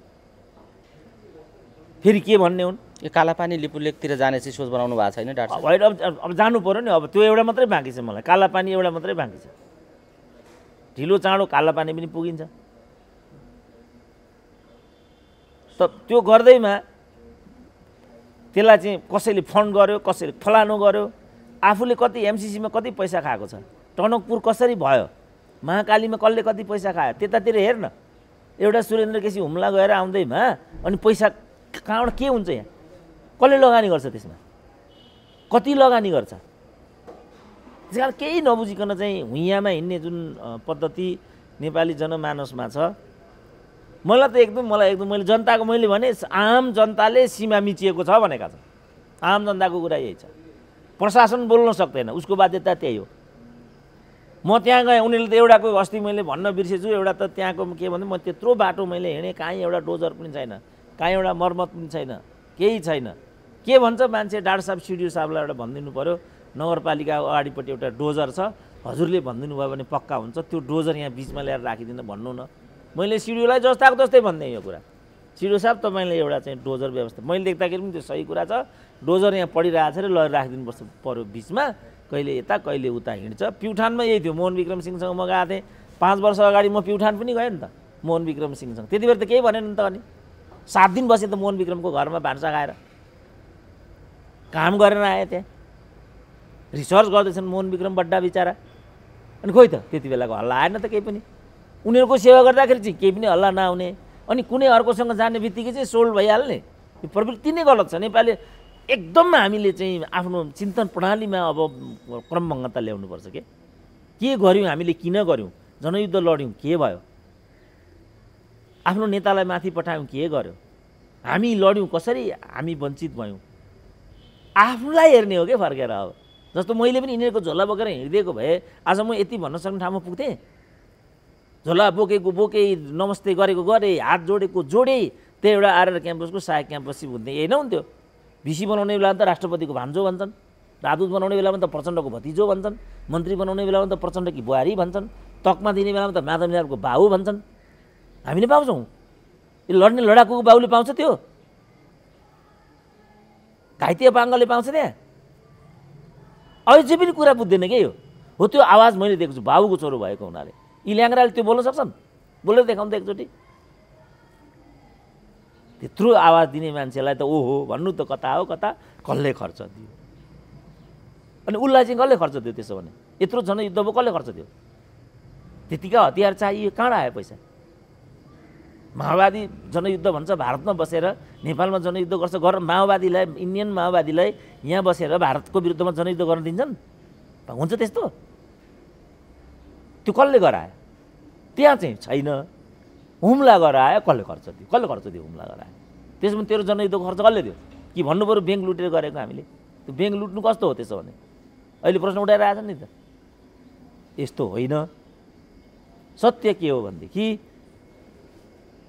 फेरि के भन्ने हुन्? यो कालापानी लिपुलेकतिर जाने चाहिँ सोच बनाउनु भएको छैन डाक्टर साहब? होइन, अब जानु पर्यो नि। अब त्यो एउटा मात्रै बाँकी छ मलाई, कालापानी एउटा मात्रै बाँकी छ। ढिलो चाँडो कालापानी पनि पुगिन्छ। त त्यो गर्दैमा त्यसलाई चाहिँ कसैले फन्ड गर्यो, कसैले फलानु गर्यो, आफूले कति एमसीसीमा कति पैसा खाएको छ, टनकपुर कसरी भयो, महाकालीमा कसले कति पैसा खायो, त्यतातिर हेर्न। एउटा सुरेन्द्र केसी हुम्ला गएर आउँदैमा अनि पैसा कहाँबाट के हुन्छ, यहाँ कसले लगानी गर्छ, त्यसमा कति लगानी गर्छ? त्यस कारण केही नबुझिकन चाहिँ हुइयाँमा हिँड्ने जुन पद्धति नेपाली जनमानसमा छ, मलाई एकदम मैले जनताको मैले भने आम जनताले सीमा मिचिएको छ भनेका छन्। आम जनताको कुरा यही छ। प्रशासन बोल्न सक्दैन, उसको बाध्यता त्यही हो। म त्यहाँ गएँ, उनीहरूले त एउटाको अस्ति मैले भन्न बिर्सेछु, एउटा त त्यहाँको के भन्दा म त्यत्रो बाटो मैले हिँडेँ, कहीँ एउटा डोजर पनि छैन, कहीँ एउटा मर्मत पनि छैन, केही छैन। के भन्छ मान्छे, डाक्टर साहब सिडिओ साहबलाई एउटा भनिदिनु पऱ्यो, नगरपालिका अगाडिपट्टि एउटा डोजर छ, हजुरले भनिदिनु भयो भने पक्का हुन्छ, त्यो डोजर यहाँ बिचमा ल्याएर राखिदिनु भन्नु न। मैले सिडिओलाई जस्ताको जस्तै भनिदिएँ यो कुरा, सिडिओ साहब तपाईँले एउटा चाहिँ डोजर व्यवस्था, मैले देख्दाखेरि पनि त्यो सही कुरा छ, डोजर यहाँ पडिरहेको छ र लगेर राखिदिनु पर्यो बिचमा, कहिले यता कहिले उता हिँड्छ। प्युठानमा यही थियो, मोहन विक्रम सिंहसँग म गएको थिएँ 5 वर्ष अगाडि, म प्युठान पनि गएँ नि त मोहन विक्रम सिंहसँग। त्यति बेर त केही भनेन नि त, अनि 7 दिन बसेँ त मोहन विक्रमको घरमा भान्सा खाएर, काम गरेर आएँ त्यहाँ, रिसर्च गर्दैछन् मोहन विक्रम बड्डा बिचारा। अनि खोइ त त्यति बेलाको हल्ला आएन त केही पनि, उनीहरूको सेवा गर्दाखेरि चाहिँ केही पनि हल्ला नआउने, अनि कुनै अर्कोसँग जाने बित्तिकै चाहिँ सोल्ड भइहाल्ने, यो प्रवृत्ति नै गलत छ। नेपाली एकदम हामीले चाहिँ आफ्नो चिन्तन प्रणालीमा अब क्रमभङ्गता ल्याउनुपर्छ। के गर्यौँ हामीले, किन गर्यौँ, जनयुद्ध लड्यौँ के भयो, आफ्नो नेतालाई माथि पठायौँ के गर्यो, हामी लड्यौँ कसरी, हामी वञ्चित भयौँ, आफूलाई हेर्ने हो क्या फर्केर। अब जस्तो मैले पनि यिनीहरूको झोला बोकेर हिँडिदिएको भए आज म यति भन्न सक्ने ठाउँमा पुग्थेँ। झोला बोकेको बोके, नमस्ते गरेको गरेँ, हात जोडेको जोडेँ, त्यही एउटा आर्यर क्याम्पसको सहायक क्याम्पस हुन्थेँ, यही नहुन्थ्यो। भिसी बनाउने बेलामा त राष्ट्रपतिको भान्जो भन्छन्, राजदूत बनाउने बेलामा त प्रचण्डको भतिजो भन्छन्, मन्त्री बनाउने बेलामा त प्रचण्डकी बुहारी भन्छन्, तकमा दिने बेलामा त माधव निरावको बाबु भन्छन्। हामीले पाउँछौँ, यो लड्ने लडाकुको बाबुले पाउँछ, त्यो घाइते पाङ्गले पाउँछ त्यहाँ। अझै पनि कुरा बुझ्दैन के हो त्यो आवाज मैले देख्छु बाबुको छोरो भएको हुनाले। यी ल्याङ्ग्राले त्यो बोल्न सक्छन्, बोलेर देखाउनु त एकचोटि। त्यत्रो आवाज दिने मान्छेलाई त ओहो भन्नु त कता हो कता, कसले खर्च दियो, अनि उसलाई चाहिँ कसले खर्च दियो त्यसो भने, यत्रो जनयुद्ध भयो कसले खर्च दियो, त्यतिका हतियार चाहियो, कहाँ आयो पैसा। माओवादी जनयुद्ध भन्छ, भारतमा बसेर नेपालमा जनयुद्ध गर्छ, माओवादीलाई, इन्डियन माओवादीलाई यहाँ बसेर भारतको विरुद्धमा जनयुद्ध गर्न दिन्छन्, हुन्छ त्यस्तो? त्यो कसले गरायो, त्यहाँ चाहिँ छैन। हुम्ला गरायो, कसले खर्च दियो हुम्ला गरायो, त्यसमा तेरो जनयुद्धको खर्च कसले दियो कि भन्नु पऱ्यो ब्याङ्क लुटेर गरेको हामीले। त्यो ब्याङ्क लुट्नु कस्तो हो त्यसो भने, अहिले प्रश्न उठाएर आएछन् नि त। यस्तो होइन। सत्य के हो भनेदेखि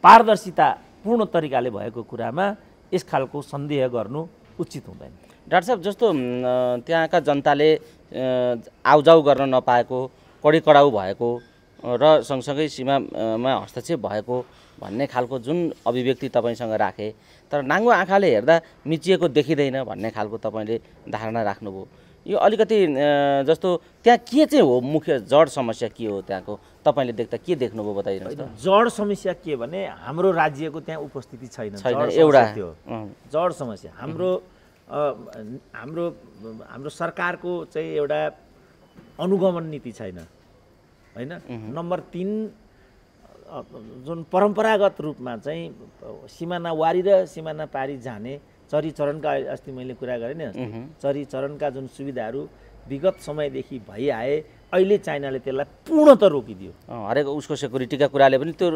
पारदर्शिता पूर्ण तरिकाले भएको कुरामा यस खालको सन्देह गर्नु उचित हुँदैन। डाक्टर साहब, जस्तो त्यहाँका जनताले आउजाउ गर्न नपाएको, कडाउ भएको र सँगसँगै सीमामा हस्तक्षेप भएको भन्ने खालको जुन अभिव्यक्ति तपाईँसँग राखे, तर नाङ्गो आँखाले हेर्दा मिचिएको देखिँदैन भन्ने खालको तपाईँले धारणा राख्नुभयो। यो अलिकति जस्तो त्यहाँ के चाहिँ हो, मुख्य जड समस्या के हो त्यहाँको, तपाईँले देख्दा के देख्नुभयो बताइदिनुहोस् त। जड समस्या के भने हाम्रो राज्यको त्यहाँ उपस्थिति छैन, एउटा त्यो जड समस्या। हाम्रो सरकारको चाहिँ एउटा अनुगमन नीति छैन, होइन। नम्बर 3, जुन परम्परागत रूपमा चाहिँ सिमानावारी र सिमाना पारी जाने चरीचरणका, अस्ति मैले कुरा गरेँ नि, चरीचरणका जुन सुविधाहरू विगत समयदेखि भइआए, अहिले चाइनाले त्यसलाई पूर्णतः रोकिदियो। हरेक उसको सेक्युरिटीका कुराले पनि त्यो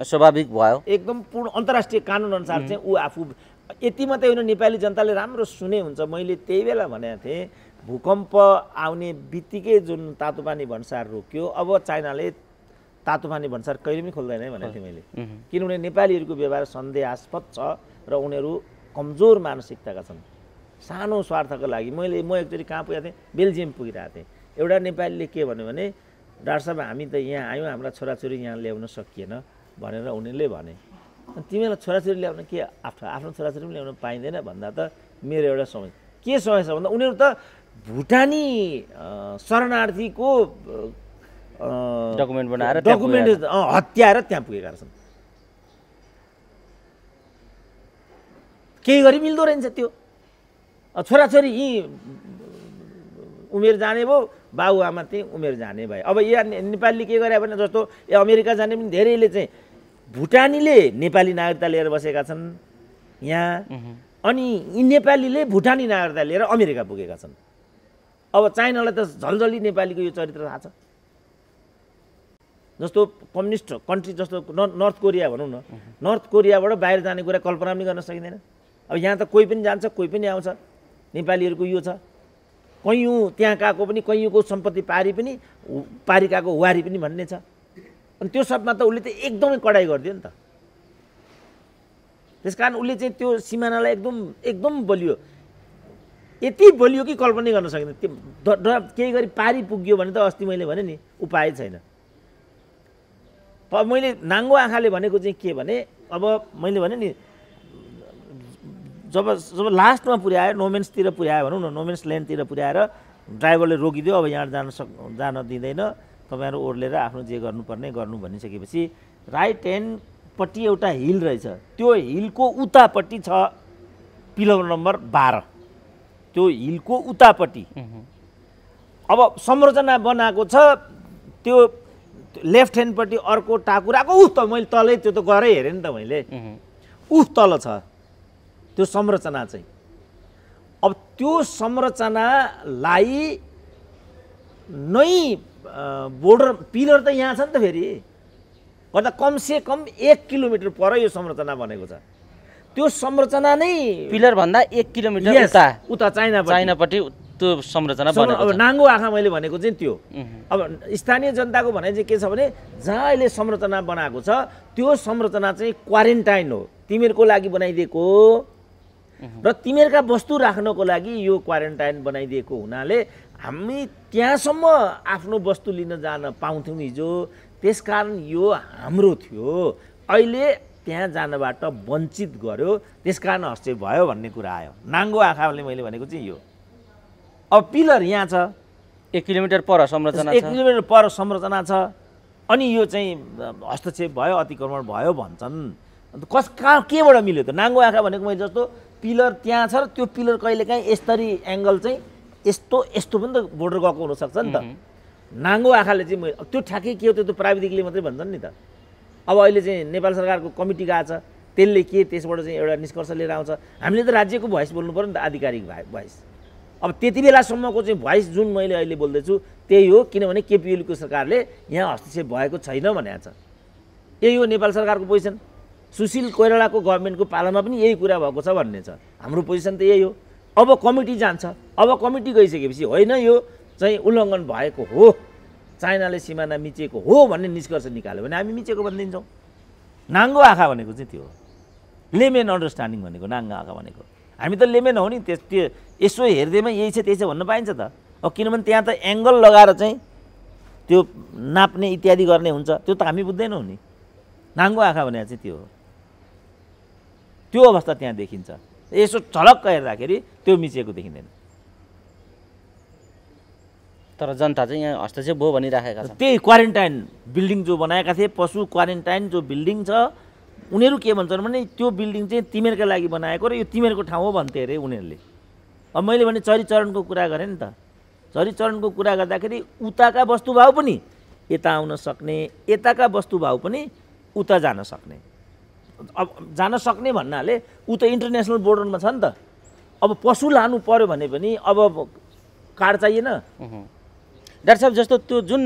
स्वाभाविक भयो, एकदम पूर्ण अन्तर्राष्ट्रिय कानुन अनुसार चाहिँ ऊ आफू। यति मात्रै होइन, नेपाली जनताले राम्रो सुने हुन्छ, मैले त्यही बेला भनेको थिएँ, भूकम्प आउने बित्तिकै जुन तातोपानी भन्सार रोक्यो, अब चाइनाले तातोपानी भन्सार कहिले पनि खोल्दैन भनेको थिएँ मैले, किनभने नेपालीहरूको व्यवहार सन्देहास्पद छ र उनीहरू कमजोर मानसिकताका छन्, सानो स्वार्थको लागि। म एकचोटि कहाँ पुगेको थिएँ, बेल्जियम पुगिरहेको थिएँ। एउटा नेपालीले के भन्यो भने, डाक्टर साहब हामी त यहाँ आयौँ, हाम्रा छोराछोरी यहाँ ल्याउन सकिएन भनेर उनीहरूले भने। तिमीलाई छोराछोरी ल्याउन के, आफ्नो छोराछोरी पनि ल्याउन पाइँदैन भन्दा त मेरो एउटा समस्या के समस्या भन्दा, उनीहरू त भुटानी शरणार्थीको डकुमेन्ट बनाएर हत्याएर त्यहाँ पुगेका छन्। केही गरी मिल्दो रहेछ त्यो। छोराछोरी यी उमेर जाने भयो, बाबुआमा त्यही उमेर जाने भयो। अब यहाँ नेपालीले के गरे भने, जस्तो अमेरिका जाने पनि धेरैले चाहिँ भुटानीले नेपाली नागरिकता लिएर बसेका छन् यहाँ, अनि यी नेपालीले भुटानी नागरिकता लिएर अमेरिका पुगेका छन्। अब चाइनालाई त झलझली नेपालीको यो चरित्र थाहा छ। जस्तो कम्युनिस्ट कन्ट्री जस्तो नर्थ कोरिया भनौँ न, नर्थ कोरियाबाट बाहिर जाने कुरा कल्पना पनि गर्न सकिँदैन। अब यहाँ त कोही पनि जान्छ, कोही पनि आउँछ। नेपालीहरूको यो छ, कैयौँ त्यहाँ गएको पनि कैयौँको सम्पत्ति पारी गएको वारी पनि भन्ने छ। अनि त्यो सबमा त उसले त एकदमै कडाइ गरिदियो नि त। त्यसकारण उसले चाहिँ त्यो सिमानालाई एकदम बलियो, यति बलियो कि कल्पना गर्न सकिँदैन। त्यो केही गरी पारी पुग्यो भने त अस्ति मैले भने नि उपाय छैन। मैले नाङ्गो आँखाले भनेको चाहिँ के भने, अब मैले भने नि जब लास्टमा पुर्यायो नोमेन्सतिर पुर्यायो भनौँ न, नोमेन्स ल्यान्डतिर पुर्याएर ड्राइभरले रोकिदियो, अब यहाँ जान दिँदैन, तपाईँहरू ओर्लेर आफ्नो जे गर्नुपर्ने गर्नु भनिसकेपछि राइट ह्यान्डपट्टि एउटा हिल रहेछ, त्यो हिलको उतापट्टि छ पिलर नम्बर 12। त्यो हिलको उतापट्टि अब संरचना बनाएको छ। त्यो लेफ्ट ह्यान्डपट्टि अर्को टाकुराको त मैले तलै त्यो त गरै हेरेँ नि त मैले, तल छ त्यो संरचना चाहिँ। अब त्यो संरचनालाई नै बोर्डर पिलर त यहाँ छ नि त, फेरि गर्दा कमसेकम 1 किलोमिटर पर यो संरचना बनेको छ। त्यो संरचना नै पिलर भन्दा 1 किलोमिटर उता चाइनापट्टि त्यो संरचना बनेको छ। अब नाङ्गो आँखा मैले भनेको चाहिँ त्यो। अब स्थानीय जनताको भनाइ चाहिँ के छ भने, जहाँ अहिले संरचना बनाएको छ त्यो संरचना चाहिँ क्वारेन्टाइन हो, तिमीहरूको लागि बनाइदिएको र तिमीहरूका वस्तु राख्नको लागि यो क्वारेन्टाइन बनाइदिएको हुनाले हामी त्यहाँसम्म आफ्नो वस्तु लिन जान पाउँथ्यौँ हिजो, त्यसकारण यो हाम्रो थियो, अहिले त्यहाँ जानबाट वञ्चित गर्यो, त्यसकारण हस्ते भयो भन्ने कुरा आयो। नाङ्गो आँखाले मैले भनेको चाहिँ यो। अब पिलर यहाँ छ, 1 किलोमिटर पर संरचना छ, 1 किलोमिटर पर संरचना छ, अनि यो चाहिँ हस्तक्षेप भयो, अतिक्रमण भयो भन्छन्। केबाट मिल्यो त? नाङ्गो आँखा भनेको मैले जस्तो पिलर त्यहाँ छ र त्यो पिलर कहिलेकाहीँ यस्तरी एङ्गल चाहिँ यस्तो पनि त बोर्डर गएको हुनसक्छ नि त। नाङ्गो आँखाले चाहिँ त्यो ठ्याक्कै के हो, त्यो त प्राविधिकले मात्रै भन्छन् नि त। अब अहिले चाहिँ नेपाल सरकारको कमिटी गएको छ, त्यसले के त्यसबाट चाहिँ एउटा निष्कर्ष लिएर आउँछ। हामीले त राज्यको भोइस बोल्नु पऱ्यो नि त, आधिकारिक भोइस। अब त्यति बेलासम्मको चाहिँ भोइस जुन मैले अहिले बोल्दैछु त्यही हो, किनभने केपिओलीको सरकारले यहाँ हस्तक्षेप भएको छैन भनेको छ। यही हो नेपाल सरकारको पोजिसन। सुशील कोइरालाको गभर्मेन्टको पालामा पनि यही कुरा भएको छ भन्ने छ। हाम्रो पोजिसन त यही हो। अब कमिटी जान्छ, अब कमिटी गइसकेपछि होइन यो चाहिँ उल्लङ्घन भएको हो, चाइनाले सिमाना मिचेको हो भन्ने निष्कर्ष निकाल्यो भने हामी मिचेको भनिदिन्छौँ। नाङ्गो आँखा भनेको चाहिँ त्यो हो, लेमेन अन्डरस्ट्यान्डिङ भनेको नाङ्गो आँखा भनेको। हामी त लेमेन हो नि, त्यो यसो हेर्दैमा यही छ त्यही छ भन्न पाइन्छ त। अब किनभने त्यहाँ त एङ्गल लगाएर चाहिँ त्यो नाप्ने इत्यादि गर्ने हुन्छ, त्यो त हामी बुझ्दैनौँ नि। नाङ्गो आँखा भनेको चाहिँ त्यो हो, त्यो अवस्था त्यहाँ देखिन्छ। यसो झलक्क हेर्दाखेरि त्यो मिचेको देखिँदैन। तर जनता चाहिँ यहाँ हस्तक्षेप भयो भनिराखेका छन्। त्यही क्वारेन्टाइन बिल्डिङ जो बनाएका थिए, पशु क्वारेन्टाइन जो बिल्डिङ छ, उनीहरू के भन्छन् भने त्यो बिल्डिङ चाहिँ तिमीहरूका लागि बनाएको र यो तिमीहरूको ठाउँ हो भन्थे अरे उनीहरूले। अब मैले भने चरीचरणको कुरा गरेँ नि त। चरीचरणको कुरा गर्दाखेरि उताका वस्तुभाव पनि यता आउन सक्ने, यताका वस्तुभाव पनि उता जान सक्ने। अब जान सक्ने भन्नाले ऊ त इन्टरनेसनल बोर्डरमा छ नि त। अब पशु लानु पर्यो भने पनि अब कार्ड चाहिएन। डाक्टर साहब, जस्तो त्यो जुन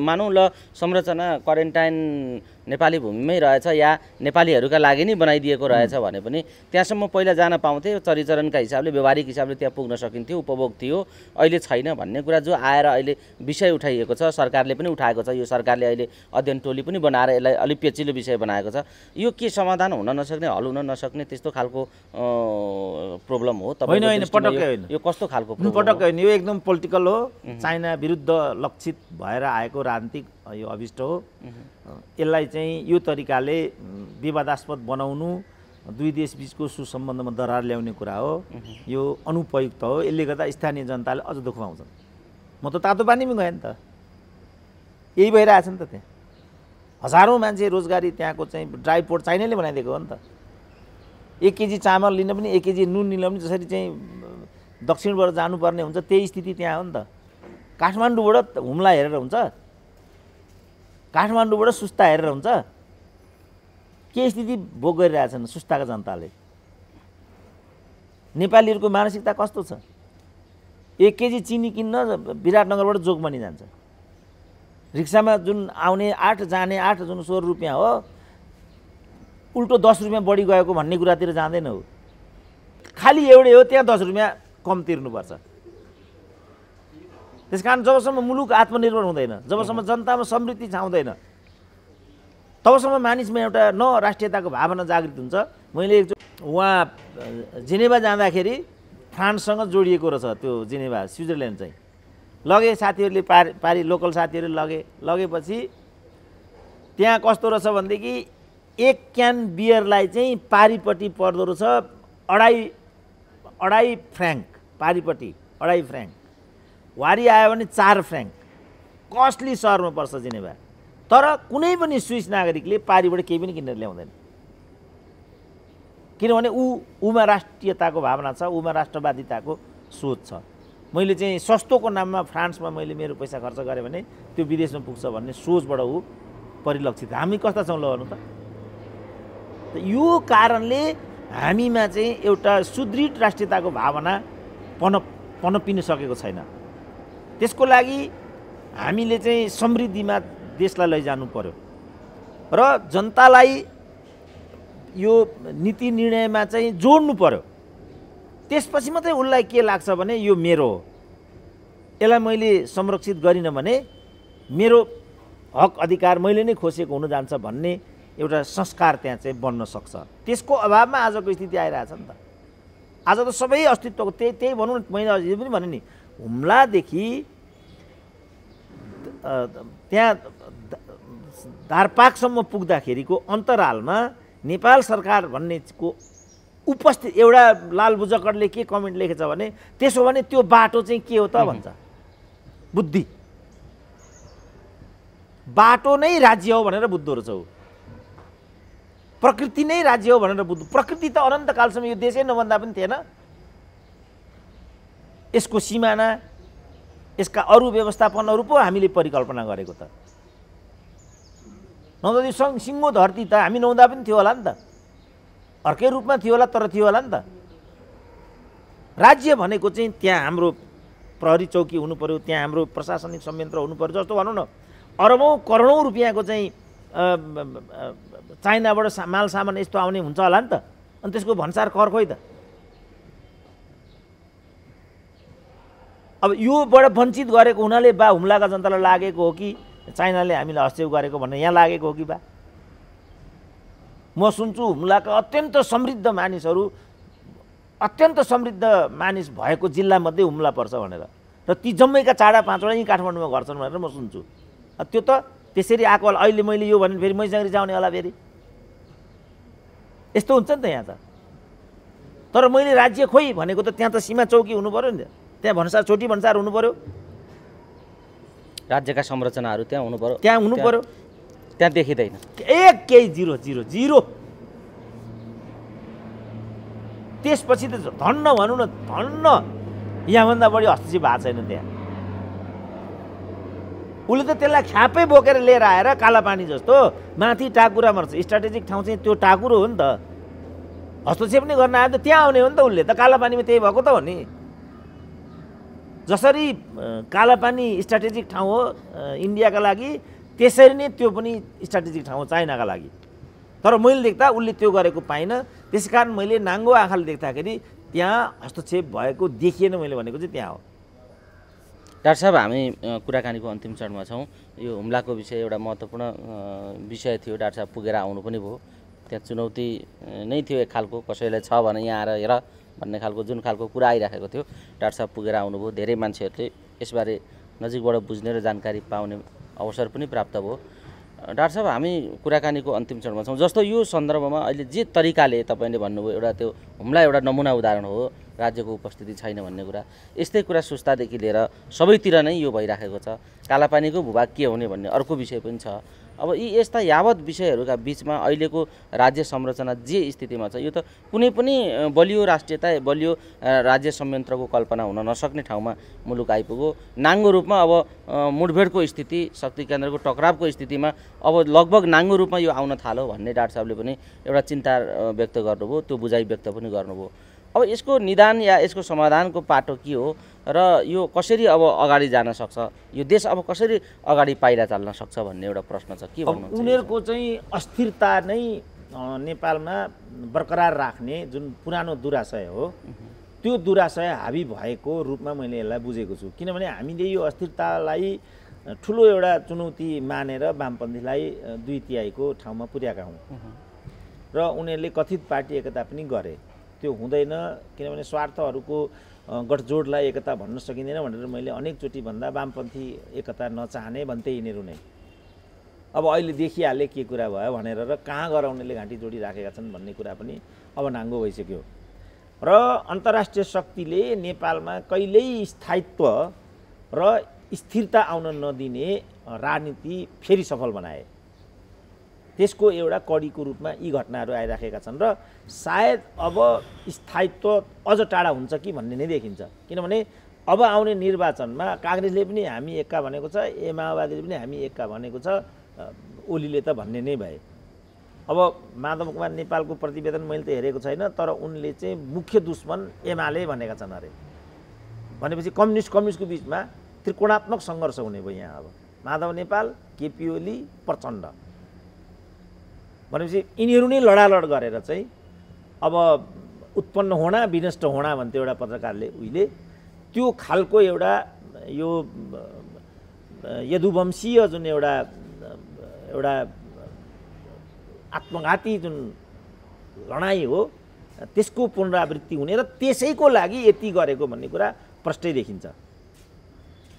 मानौँ ल संरचना क्वारेन्टाइन नेपाली भूमिमै रहेछ या नेपालीहरूका लागि नै बनाइदिएको रहेछ भने पनि त्यहाँसम्म पहिला जान पाउँथे, चरीचरणका हिसाबले व्यवहारिक हिसाबले त्यहाँ पुग्न सकिन्थ्यो, उपभोग थियो। अहिले छैन भन्ने कुरा जो आएर अहिले विषय उठाइएको छ, सरकारले पनि उठाएको छ। यो सरकारले अहिले अध्ययन टोली पनि बनाएर यसलाई अलिक पेचिलो विषय बनाएको छ। यो के समाधान हुन नसक्ने, हल हुन नसक्ने त्यस्तो खालको प्रब्लम हो? होइन, पटक्कै होइन। यो कस्तो खालको प्रब्लम? पटक्कै होइन, यो एकदम पोलिटिकल हो, चाइना विरुद्ध लक्षित भएर आएको राजनीतिक यो अभिष्ट हो। यसलाई चाहिँ यो तरिकाले विवादास्पद बनाउनु दुई देशबीचको सुसम्बन्धमा दरार ल्याउने कुरा हो। यो अनुपयुक्त हो। यसले गर्दा स्थानीय जनताले अझ दुःख पाउँछन्। म त तातो पानीमा गएँ नि त, यही भइरहेछ नि त। त्यहाँ हजारौँ मान्छे रोजगारी त्यहाँको चाहिँ ड्राई पोर्ट चाइनाले बनाइदिएको हो नि त। 1 केजी चामल लिन पनि 1 केजी नुन लिन पनि जसरी चाहिँ दक्षिणबाट जानुपर्ने हुन्छ त्यही स्थिति त्यहाँ हो नि त। काठमाडौँबाट हुम्ला हेरेर हुन्छ? काठमाडौँबाट सुस्ता हेरेर हुन्छ? के स्थिति भोग गरिरहेछन् सुस्ताका जनताले? नेपालीहरूको मानसिकता कस्तो छ? 1 केजी चिनी किन्न विराटनगरबाट जोगबनी जान्छ। रिक्सामा जुन आउने 8 जाने 8 जुन 16 रुपियाँ हो, उल्टो 10 रुपियाँ बढी गएको भन्ने कुरातिर जाँदैन हो। खालि एउटै हो, त्यहाँ 10 रुपियाँ कम तिर्नुपर्छ। त्यसकारण जबसम्म मुलुक आत्मनिर्भर हुँदैन, जबसम्म जनतामा समृद्धि छाउँदैन, तबसम्म मानिसमा एउटा न राष्ट्रियताको भावना जागृत हुन्छ। मैले उहाँ जेनेभा जाँदाखेरि फ्रान्ससँग जोडिएको रहेछ त्यो जेनेभा, स्विजरल्यान्ड चाहिँ लगे साथीहरूले पारी लोकल साथीहरूले लगेपछि त्यहाँ कस्तो रहेछ भनेदेखि 1 क्यान बियरलाई चाहिँ पारीपट्टि पर्दो रहेछ 2.5 फ्र्याङ्क, पारीपट्टि 2.5 फ्र्याङ्क, वारी आयो भने 4 फ्र्याङ्क। कस्टली सहरमा पर्छ जेनेभा, तर कुनै पनि स्विस नागरिकले पारीबाट केही पनि किनेर ल्याउँदैन, किनभने उमा राष्ट्रियताको भावना छ, उमा राष्ट्रवादिताको सोच छ। मैले चाहिँ सस्तोको नाममा फ्रान्समा मैले मेरो पैसा खर्च गरेँ भने त्यो विदेशमा पुग्छ भन्ने सोचबाट ऊ परिलक्षित। हामी कस्ता छौँ ल भन्नु त? यो कारणले हामीमा चाहिँ एउटा सुदृढ राष्ट्रियताको भावना पनपिन सकेको छैन। त्यसको लागि हामीले चाहिँ समृद्धिमा देशलाई लैजानु पर्यो र जनतालाई यो नीति निर्णयमा चाहिँ जोड्नु पर्यो। त्यसपछि मात्रै उसलाई के लाग्छ भने यो मेरो हो, यसलाई मैले संरक्षित गरिनँ भने मेरो हक अधिकार मैले नै खोसेको हुन जान्छ भन्ने एउटा संस्कार त्यहाँ चाहिँ बन्न सक्छ। त्यसको अभावमा आजको स्थिति आइरहेछ नि त। आज त सबै अस्तित्वको त्यही भनौँ न, मैले अझै पनि भने नि, हुम्लादेखि त्यहाँ धारपाकसम्म पुग्दाखेरिको अन्तरालमा नेपाल सरकार भन्नेको उपस्थित एउटा लाल बुजकरले के कमेन्ट लेखेछ भने त्यसो भने त्यो बाटो चाहिँ के हो त भन्छ। बुद्धि, बाटो नै राज्य हो भनेर बुझ्दो रहेछ ऊ। प्रकृति नै राज्य हो भनेर बुझ्दो। प्रकृति त अनन्तकालसम्म यो देशै नभन्दा पनि थिएन। यसको सिमाना, यसका अरू व्यवस्थापनहरू पो हामीले परिकल्पना गरेको त। नहुँदा त्यो सिङ्गो धरती त हामी नहुँदा पनि थियो होला नि त, अर्कै रूपमा थियो होला, तर थियो होला नि त। राज्य भनेको चाहिँ त्यहाँ हाम्रो प्रहरी चौकी हुनु पर्यो, त्यहाँ हाम्रो प्रशासनिक संयन्त्र हुनु पर्यो। जस्तो भनौँ न, अरबौँ करोडौँ रुपियाँको चाहिँ चाइनाबाट माल सामान यस्तो आउने हुन्छ होला नि त। अनि त्यसको भन्सार कर खोइ त। अब योबाट वञ्चित गरेको हुनाले बा हुम्लाका जनतालाई लागेको हो कि चाइनाले हामीलाई हस्तक्षेप गरेको भन्ने यहाँ लागेको हो कि बा? म सुन्छु हुम्लाका अत्यन्त समृद्ध मानिस भएको जिल्लामध्ये हुम्ला पर्छ भनेर, र ती जम्मैका 4-5वटा यहीँ काठमाडौँमा घर छन् भनेर म सुन्छु। त्यो त त्यसरी आएको होला। अहिले मैले यो भने फेरि मैसँग रिसाउने होला फेरि। यस्तो हुन्छ नि त यहाँ त। तर मैले राज्य खोइ भनेको त त्यहाँ त सीमा चौकी हुनु पऱ्यो नि, त्यहाँ भन्सार छोटी भन्सार हुनु पऱ्यो, राज्यका संरचनाहरू त्यहाँ हुनु पऱ्यो, त्यहाँ हुनु पऱ्यो। त्यहाँ देखिँदैन, केही 0। त्यसपछि त धन्न भनौँ न, धन्न यहाँभन्दा बढी हस्तक्षेप भएको छैन त्यहाँ। उसले त त्यसलाई ख्यापै बोकेर लिएर आएर कालापानी जस्तो माथि टाकुरामा रहेछ, स्ट्राटेजिक ठाउँ चाहिँ त्यो टाकुरो हो नि त। हस्तक्षेप नै गर्न आयो त त्यहाँ आउने हो नि त उसले त। कालापानीमा त्यही भएको त हो नि। जसरी कालापानी स्ट्राटेजिक ठाउँ हो इन्डियाका लागि, त्यसरी नै त्यो पनि स्ट्राटेजिक ठाउँ हो चाइनाका लागि। तर मैले देख्दा उसले त्यो गरेको पाइनँ। त्यसकारण मैले नाङ्गो आँखाले देख्दाखेरि त्यहाँ हस्तक्षेप भएको देखिएन। मैले भनेको चाहिँ त्यहाँ हो। डाक्टर साहब, हामी कुराकानीको अन्तिम चरणमा छौँ। यो हुम्लाको विषय एउटा महत्त्वपूर्ण विषय थियो। डाक्टर साहब पुगेर आउनु पनि भयो। त्यहाँ चुनौती नै थियो एक खालको, कसैलाई छ भने यहाँ आएर हेर भन्ने खालको जुन खालको कुरा आइराखेको थियो। डाक्टर साहब पुगेर आउनुभयो। धेरै मान्छेहरूले यसबारे नजिकबाट बुझ्ने र जानकारी पाउने अवसर पनि प्राप्त भयो। डाक्टर साहब, हामी कुराकानीको अन्तिम चरणमा छौँ। जस्तो यो सन्दर्भमा अहिले जे तरिकाले तपाईँले भन्नुभयो, एउटा त्यो हुम्ला एउटा नमुना उदाहरण हो, राज्यको उपस्थिति छैन भन्ने कुरा। यस्तै कुरा सुस्तादेखि लिएर सबैतिर नै यो भइराखेको छ। कालापानीको भूभाग के हुने भन्ने अर्को विषय पनि छ। अब यी यस्ता यावत विषयहरूका बिचमा अहिलेको राज्य संरचना जे स्थितिमा छ, यो त कुनै पनि बलियो राष्ट्रियता, बलियो राज्य संयन्त्रको कल्पना हुन नसक्ने ठाउँमा मुलुक आइपुग्यो। नाङ्गो रूपमा अब मुठभेडको स्थिति, शक्ति केन्द्रको टकरावको स्थितिमा अब लगभग नाङ्गो रूपमा यो आउन थाल्यो भन्ने डाक्टर साहबले पनि एउटा चिन्ता व्यक्त गर्नुभयो, त्यो बुझाइ व्यक्त पनि गर्नुभयो। अब यसको निदान या यसको समाधानको पाटो के हो? र यो कसरी अब अगाडि जान सक्छ, यो देश अब कसरी अगाडि पाइला चाल्न सक्छ भन्ने एउटा प्रश्न छ। के भन्नुहुन्छ? उनीहरूको चाहिँ अस्थिरता नै नेपालमा बरकरार राख्ने जुन पुरानो दुराशय हो, त्यो दुराशय हाबी भएको रूपमा मैले यसलाई बुझेको छु। किनभने हामीले यो अस्थिरतालाई ठुलो एउटा चुनौती मानेर वामपन्थीलाई 2/3 ठाउँमा पुर्याएका हौँ र उनीहरूले कथित पार्टी एकता पनि गरे। त्यो हुँदैन, किनभने स्वार्थहरूको गठजोडलाई एकता भन्न सकिँदैन भनेर मैले अनेकचोटि भन्दा वामपन्थी एकता नचाहने भन्थे यिनीहरू नै। अब अहिले देखिहाले के कुरा भयो भनेर र कहाँ गएर उनीहरूले घाँटी जोडिराखेका छन् भन्ने कुरा पनि अब नाङ्गो भइसक्यो। र अन्तर्राष्ट्रिय शक्तिले नेपालमा कहिल्यै स्थायित्व र स्थिरता आउन नदिने राजनीति फेरि सफल बनाए। त्यसको एउटा कडीको रूपमा यी घटनाहरू आइराखेका छन् र सायद अब स्थायित्व अझ टाढा हुन्छ कि भन्ने नै देखिन्छ। किनभने अब आउने निर्वाचनमा काङ्ग्रेसले पनि हामी एक्का भनेको छ, माओवादीले पनि हामी एक्का भनेको छ, ओलीले त भन्ने नै भए। अब माधव कुमार नेपालको प्रतिवेदन मैले त हेरेको छैन, तर उनले चाहिँ मुख्य दुश्मन एमाले भनेका छन् अरे। भनेपछि कम्युनिस्टको बिचमा त्रिकोणात्मक सङ्घर्ष हुने भयो यहाँ। अब माधव नेपाल, केपी ओली, प्रचण्ड भनेपछि यिनीहरू नै लडालड गरेर चाहिँ अब उत्पन्न होना विनष्ट होना भन्थ्यो एउटा पत्रकारले उहिले। त्यो खालको एउटा यो यदुवंशीय जुन एउटा आत्मघाती जुन लडाइँ हो त्यसको पुनरावृत्ति हुने र त्यसैको लागि यति गरेको भन्ने कुरा प्रष्टै देखिन्छ।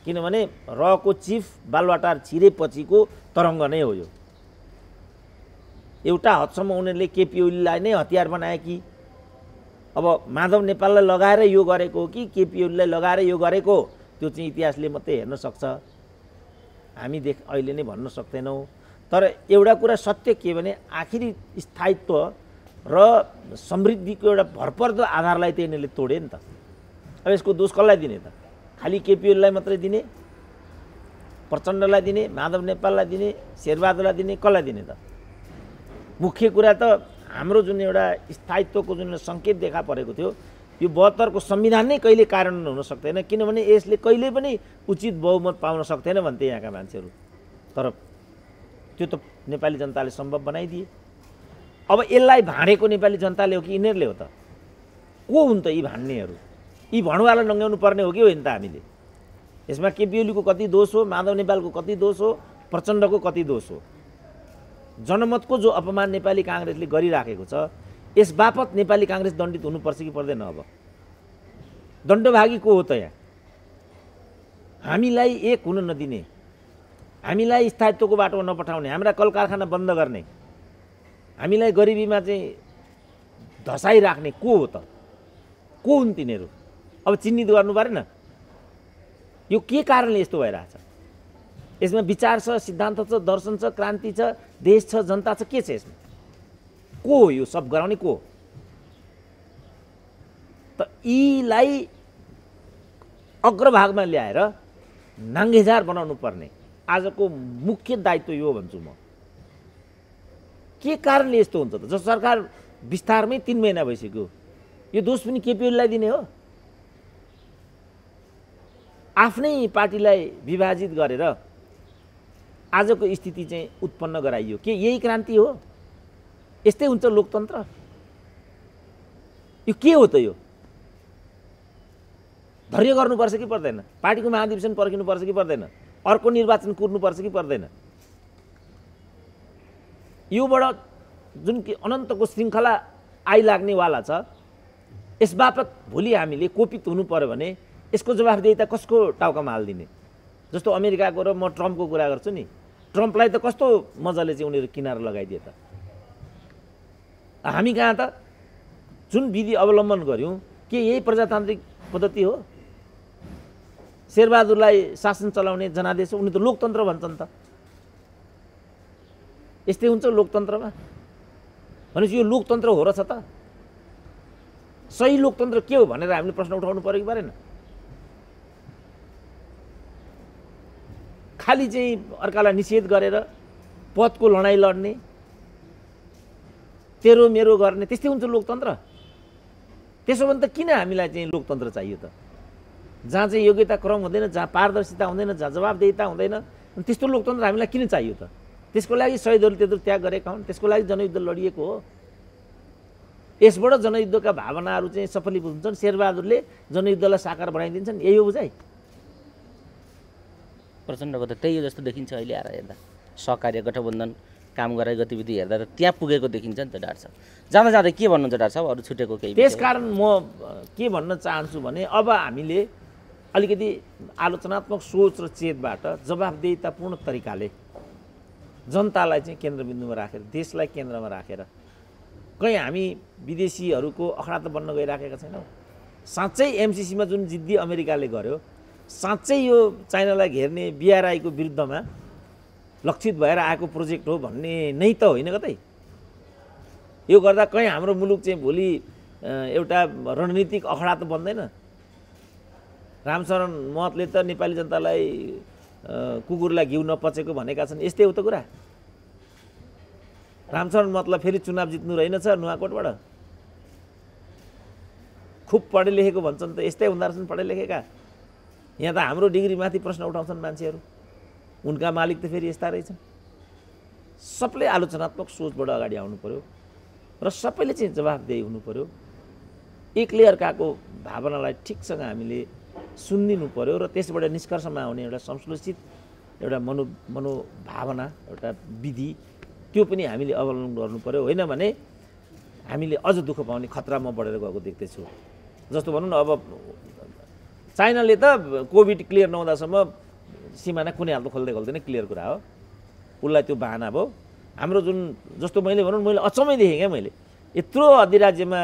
किनभने रको चिफ बालुवाटार छिरेपछिको तरङ्ग नै हो यो। एउटा हदसम्म उनीहरूले केपी ओलीलाई नै हतियार बनाए कि अब माधव नेपाललाई लगाएर यो गरेको हो कि केपी ओलीलाई लगाएर यो गरेको, त्यो चाहिँ इतिहासले मात्रै हेर्न सक्छ, हामी अहिले नै भन्न सक्दैनौँ। तर एउटा कुरा सत्य के भने आखिरी स्थायित्व र समृद्धिको एउटा भरपर्दो आधारलाई त यिनीहरूले तोडे नि त। अब यसको दोष कसलाई दिने त? खालि केपी ओलीलाई मात्रै दिने, प्रचण्डलाई दिने, माधव नेपाललाई दिने, शेरबहादुरलाई दिने, कसलाई दिने त? मुख्य कुरा त हाम्रो जुन एउटा स्थायित्वको जुन सङ्केत देखा परेको थियो, यो 72 को संविधान नै कहिले कार्यान्वयन हुन सक्दैन, किनभने यसले कहिले पनि उचित बहुमत पाउन सक्दैन भन्थे यहाँका मान्छेहरू। तर त्यो त नेपाली जनताले सम्भव बनाइदिए। अब यसलाई भाँडेको नेपाली जनताले हो कि यिनीहरूले हो त? को हुन् त यी भान्नेहरू? यी भणुवालाई नङ्ग्याउनु पर्ने हो कि होइन त हामीले? यसमा केपी ओलीको कति दोष हो, माधव नेपालको कति दोष हो, प्रचण्डको कति दोष हो? जनमतको जो अपमान नेपाली काङ्ग्रेसले गरिराखेको छ, यस बापत नेपाली काङ्ग्रेस दण्डित हुनुपर्छ कि पर्दैन? अब दण्डभागी को हो त यहाँ? हामीलाई एक हुन नदिने, हामीलाई स्थायित्वको बाटोमा नपठाउने, हाम्रा कल कारखाना बन्द गर्ने, हामीलाई गरिबीमा चाहिँ धसाइराख्ने को हो त? को हुन् तिनीहरू? अब चिन्हित गर्नु परेन? यो के कारणले यस्तो भइरहेछ? यसमा विचार छ, सिद्धान्त छ, दर्शन छ, क्रान्ति छ, देश छ, जनता छ, के छ यसमा? को हो यो सब गराउने? को त? यीलाई अग्रभागमा ल्याएर नाङ्गेझार बनाउनु पर्ने आजको मुख्य दायित्व यो भन्छु म। के कारणले यस्तो हुन्छ त? जब सरकार विस्तारमै 3 महिना भइसक्यो, यो दोष पनि केपी ओलीलाई दिने हो? आफ्नै पार्टीलाई विभाजित गरेर आजको स्थिति चाहिँ उत्पन्न गराइयो। के यही क्रान्ति हो? यस्तै हुन्छ लोकतन्त्र? यो के हो त? यो धैर्य गर्नुपर्छ कि पर्दैन? पार्टीको महाधिवेशन पर्खिनुपर्छ कि पर्दैन? अर्को निर्वाचन कुर्नुपर्छ कि पर्दैन? योबाट जुन कि अनन्तको श्रृङ्खला आइलाग्नेवाला छ, यस बापत भोलि हामीले कोपित हुनु पर्यो भने यसको जवाफदेहिता कसको टाउकामा हालिदिने? जस्तो अमेरिकाको र म ट्रम्पको कुरा गर्छु नि, ट्रम्पलाई त कस्तो मजाले चाहिँ उनीहरू किनारा लगाइदिए त। हामी कहाँ त जुन विधि अवलम्बन गऱ्यौँ, के यही प्रजातान्त्रिक पद्धति हो? शेरबहादुरलाई शासन चलाउने जनादेश हो, उनी त लोकतन्त्र भन्छन् त। यस्तै हुन्छ लोकतन्त्रमा? भनेपछि यो लोकतन्त्र हो र छ त? सही लोकतन्त्र के हो भनेर हामीले प्रश्न उठाउनु पर्यो कि परेन? खालि चाहिँ अर्कालाई निषेध गरेर पदको लडाइँ लड्ने, तेरो मेरो गर्ने, त्यस्तै हुन्छ लोकतन्त्र? त्यसो भने त किन हामीलाई चाहिँ लोकतन्त्र चाहियो त? जहाँ चाहिँ योग्यता क्रम हुँदैन, जहाँ पारदर्शिता हुँदैन, जहाँ जवाबदेहिता हुँदैन, अनि त्यस्तो लोकतन्त्र हामीलाई किन चाहियो त? त्यसको लागि शहीदहरूले त्यत्रो त्याग गरेका हुन्, त्यसको लागि जनयुद्ध लडिएको हो। यसबाट जनयुद्धका भावनाहरू चाहिँ सफलीभूत हुन्छन्, शेरबहादुरले जनयुद्धलाई साकार बनाइदिन्छन्, यही हो बुझाइ। प्रचण्डको त त्यही हो जस्तो देखिन्छ अहिले आएर हेर्दा। सहकार्य गठबन्धन काम गराएको गतिविधि हेर्दा त त्यहाँ पुगेको देखिन्छ नि त डाक्टर साहब। जाँदा जाँदै के भन्नुहुन्छ डाक्टर साहब, अरू छुटेको केही? त्यसकारण म के भन्न चाहन्छु भने अब हामीले अलिकति आलोचनात्मक सोच र चेतबाट जवाबदेहितापूर्ण तरिकाले जनतालाई चाहिँ केन्द्रबिन्दुमा राखेर, देशलाई केन्द्रमा राखेर, कहीँ हामी विदेशीहरूको अखडा त बन्न गइराखेका छैनौँ। साँच्चै एमसिसीमा जुन जिद्दी अमेरिकाले गर्यो, साँच्चै यो चाइनालाई घेर्ने BRI को विरुद्धमा लक्षित भएर आएको प्रोजेक्ट हो भन्ने नै त होइन कतै। यो गर्दा कहीँ हाम्रो मुलुक चाहिँ भोलि एउटा रणनीतिक अखडा त बन्दैन। रामशरण महतले त नेपाली जनतालाई कुकुरलाई घिउ नपचेको भनेका छन्, यस्तै हो त कुरा। रामशरण महतलाई फेरि चुनाव जित्नु रहेनछ नुवाकोटबाट। खुब पढे लेखेको भन्छन् त यस्तै हुँदो रहेछन् पढे लेखेका। यहाँ त हाम्रो डिग्रीमाथि प्रश्न उठाउँछन् मान्छेहरू, उनका मालिक त फेरि यस्ता रहेछन्। सबले आलोचनात्मक सोचबाट अगाडि आउनु पर्यो र सबैले चाहिँ जवाफदेही हुनु पर्यो। एकले अर्काको भावनालाई ठिकसँग हामीले सुनिदिनु पर्यो र त्यसबाट निष्कर्षमा आउने एउटा संश्लेषित एउटा मनोभावना, एउटा विधि, त्यो पनि हामीले अवलम्बन गर्नु पर्यो। होइन भने हामीले अझ दुःख पाउने खतरामा बढेर गएको देख्दैछु। जस्तो भनौँ न, अब चाइनाले त कोभिड क्लियर नहुँदासम्म सिमाना कुनै हालत खोल्दै खोल्दैन, क्लियर कुरा हो। उसलाई त्यो बाहना भयो। हाम्रो जुन जस्तो मैले भनौँ, मैले अचम्मै देखेँ क्या, मैले यत्रो अधिराज्यमा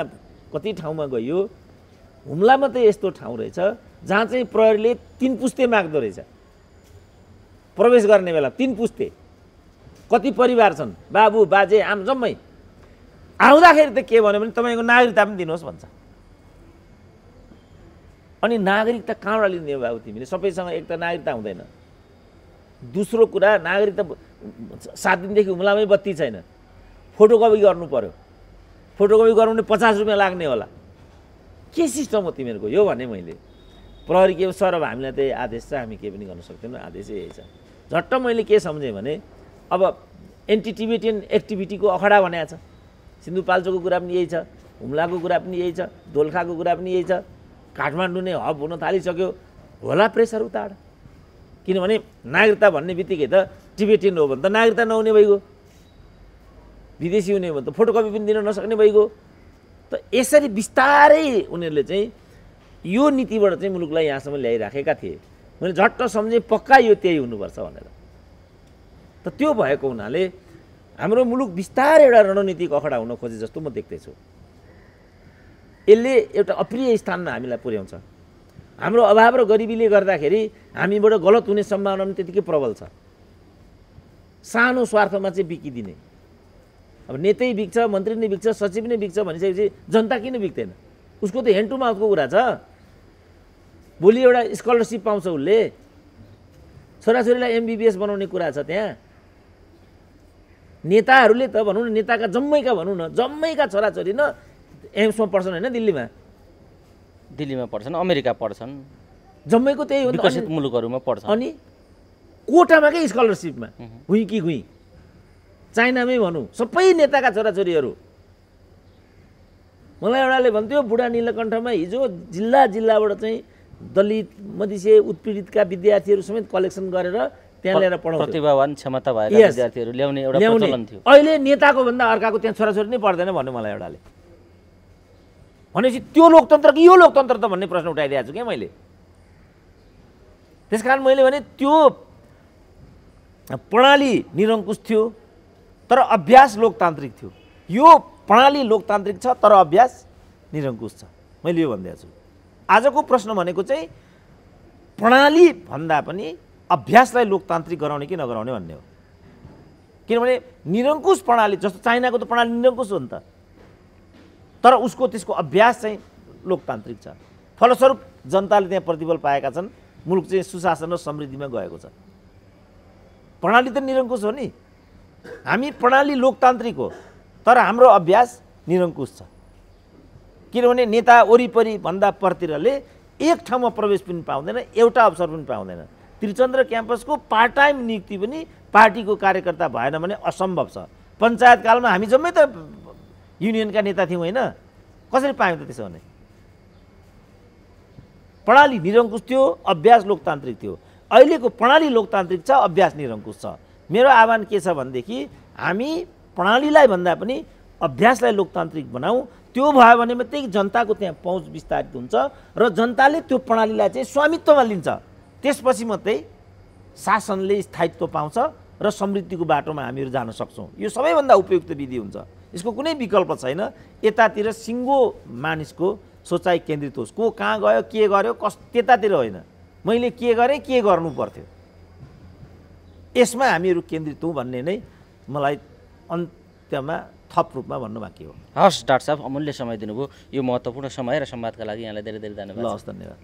कति ठाउँमा गइयो, हुम्लामा त यस्तो ठाउँ रहेछ जहाँ चाहिँ प्रहरीले 3 पुस्ते माग्दो रहेछ प्रवेश गर्ने बेला। 3 पुस्ते, कति परिवार छन्, बाबु बाजे आम जम्मै। आउँदाखेरि त के भन्यो भने तपाईँको नागरिकता पनि दिनुहोस् भन्छ। अनि नागरिकता कहाँबाट लिने बाबु तिमीले? सबैसँग एक त नागरिकता हुँदैन। दोस्रो कुरा, नागरिकता 7 दिनदेखि हुम्लामै बत्ती छैन, फोटोकपी गर्नु पर्यो। फोटोकपी गराउने 50 रुपियाँ लाग्ने होला। के सिस्टम हो तिमीहरूको यो भने मैले प्रहरी के सर अब हामीलाई त आदेश छ, हामी केही पनि गर्न सक्दैनौँ, आदेशै यही छ। झट्ट मैले के सम्झेँ भने अब एन्टी टिबेटियन एक्टिभिटीको अखडा भनेको छ। सिन्धुपाल्चोकको कुरा पनि यही छ, हुम्लाको कुरा पनि यही छ, दोलखाको कुरा पनि यही छ। काठमाडौँ नै हब हुन थालिसक्यो होला, प्रेसर उताड। किनभने नागरिकता भन्ने बित्तिकै त टिबेटियन हो भने त नागरिकता नहुने भइगयो, विदेशी हुने भने त फोटोकपी पनि दिन नसक्ने भइगयो। त यसरी बिस्तारै उनीहरूले चाहिँ यो नीतिबाट चाहिँ मुलुकलाई यहाँसम्म ल्याइराखेका थिए। मैले झट्ट सम्झेँ पक्का यो त्यही हुनुपर्छ भनेर। त त्यो भएको हुनाले हाम्रो मुलुक बिस्तारै एउटा रणनीतिक अखडा हुन खोजे जस्तो म देख्दैछु। यसले एउटा अप्रिय स्थानमा हामीलाई पुर्याउँछ। हाम्रो अभाव र गरिबीले गर्दाखेरि हामीबाट गलत हुने सम्भावना पनि त्यतिकै प्रबल छ। सानो स्वार्थमा चाहिँ बिकिदिने, अब नेतै बिक्छ, मन्त्री नै बिक्छ, सचिव नै बिक्छ भनिसकेपछि जनता किन बिक्दैन? उसको त ह्यान्ड टु माउथको कुरा छ। भोलि एउटा स्कलरसिप पाउँछ उसले, छोराछोरीलाई MBBS बनाउने कुरा छ त्यहाँ। नेताहरूले त भनौँ न, नेताका जम्मैका भनौँ न, जम्मैका छोराछोरी न एम्समा पढ्छन् होइन, दिल्लीमा पढ्छन्, अमेरिका पढ्छन्, जम्मैको त्यही हो, विकसित मुलुकहरूमा पढ्छन्। अनि कोटामा के स्कलरसिपमा हुँ कि हुँ, चाइनामै भनौँ सबै नेताका छोराछोरीहरू। मलाई एउटाले भन्थ्यो बुढा नीलकण्ठमा हिजो जिल्लाबाट चाहिँ दलित मधेसी उत्पीडितका विद्यार्थीहरू समेत कलेक्सन गरेर त्यहाँ ल्याएर पढाउँछ। प्रतिभावान क्षमता भएका विद्यार्थीहरू ल्याउने एउटा प्रचलन थियो। अहिले नेताको भन्दा अर्काको त्यहाँ छोराछोरी नै पढ्दैन भन्नु मलाई एउटाले। भनेपछि त्यो लोकतन्त्र कि यो लोकतन्त्र त भन्ने प्रश्न उठाइदिएको छु क्या मैले। त्यसकारण मैले भने त्यो प्रणाली निरङ्कुश थियो तर अभ्यास लोकतान्त्रिक थियो। यो प्रणाली लोकतान्त्रिक छ तर अभ्यास निरङ्कुश छ, मैले यो भनिदिएको छु। आजको प्रश्न भनेको चाहिँ प्रणाली भन्दा पनि अभ्यासलाई लोकतान्त्रिक गराउने कि नगराउने भन्ने हो। किनभने निरङ्कुश प्रणाली जस्तो चाइनाको त प्रणाली निरङ्कुश हो नि त, तर उसको त्यसको अभ्यास चाहिँ लोकतान्त्रिक छ। फलस्वरूप जनताले त्यहाँ प्रतिफल पाएका छन्, मुलुक चाहिँ सुशासन र समृद्धिमा गएको छ। प्रणाली त निरङ्कुश हो नि, हामी प्रणाली लोकतान्त्रिक हो तर हाम्रो अभ्यास निरङ्कुश छ। किनभने नेता वरिपरि भन्दा परतिरले एक ठाउँमा प्रवेश पनि पाउँदैन, एउटा अवसर पनि पाउँदैन। त्रिचन्द्र क्याम्पसको पार्ट टाइम नियुक्ति पनि पार्टीको कार्यकर्ता भएन भने असम्भव छ। पञ्चायतकालमा हामी जम्मै त युनियनका नेता थियौँ होइन, कसरी पायौँ त त्यसो भने? प्रणाली निरङ्कुश थियो, अभ्यास लोकतान्त्रिक थियो। अहिलेको प्रणाली लोकतान्त्रिक छ, अभ्यास निरङ्कुश छ। मेरो आह्वान के छ भनेदेखि हामी प्रणालीलाई भन्दा पनि अभ्यासलाई लोकतान्त्रिक बनाऊ। त्यो भयो भने मात्रै जनताको त्यहाँ पहुँच विस्तारित हुन्छ र जनताले त्यो प्रणालीलाई चाहिँ स्वामित्वमा लिन्छ। त्यसपछि मात्रै शासनले स्थायित्व पाउँछ र समृद्धिको बाटोमा हामीहरू जान सक्छौँ। यो सबैभन्दा उपयुक्त विधि हुन्छ, यसको कुनै विकल्प छैन। यतातिर सिङ्गो मानिसको सोचाइ केन्द्रित होस्, को कहाँ गयो के गर्यो त्यतातिर होइन, मैले के गरेँ के गर्नु पर्थ्यो, यसमा हामीहरू केन्द्रित हौँ भन्ने नै मलाई अन्त्यमा थप रूपमा भन्नु बाँकी हो। हस् डाक्टर साहब, अमूल्य समय दिनुभयो। यो महत्त्वपूर्ण समय र संवादका लागि यहाँलाई धेरै धेरै धन्यवाद। ल हस्, धन्यवाद।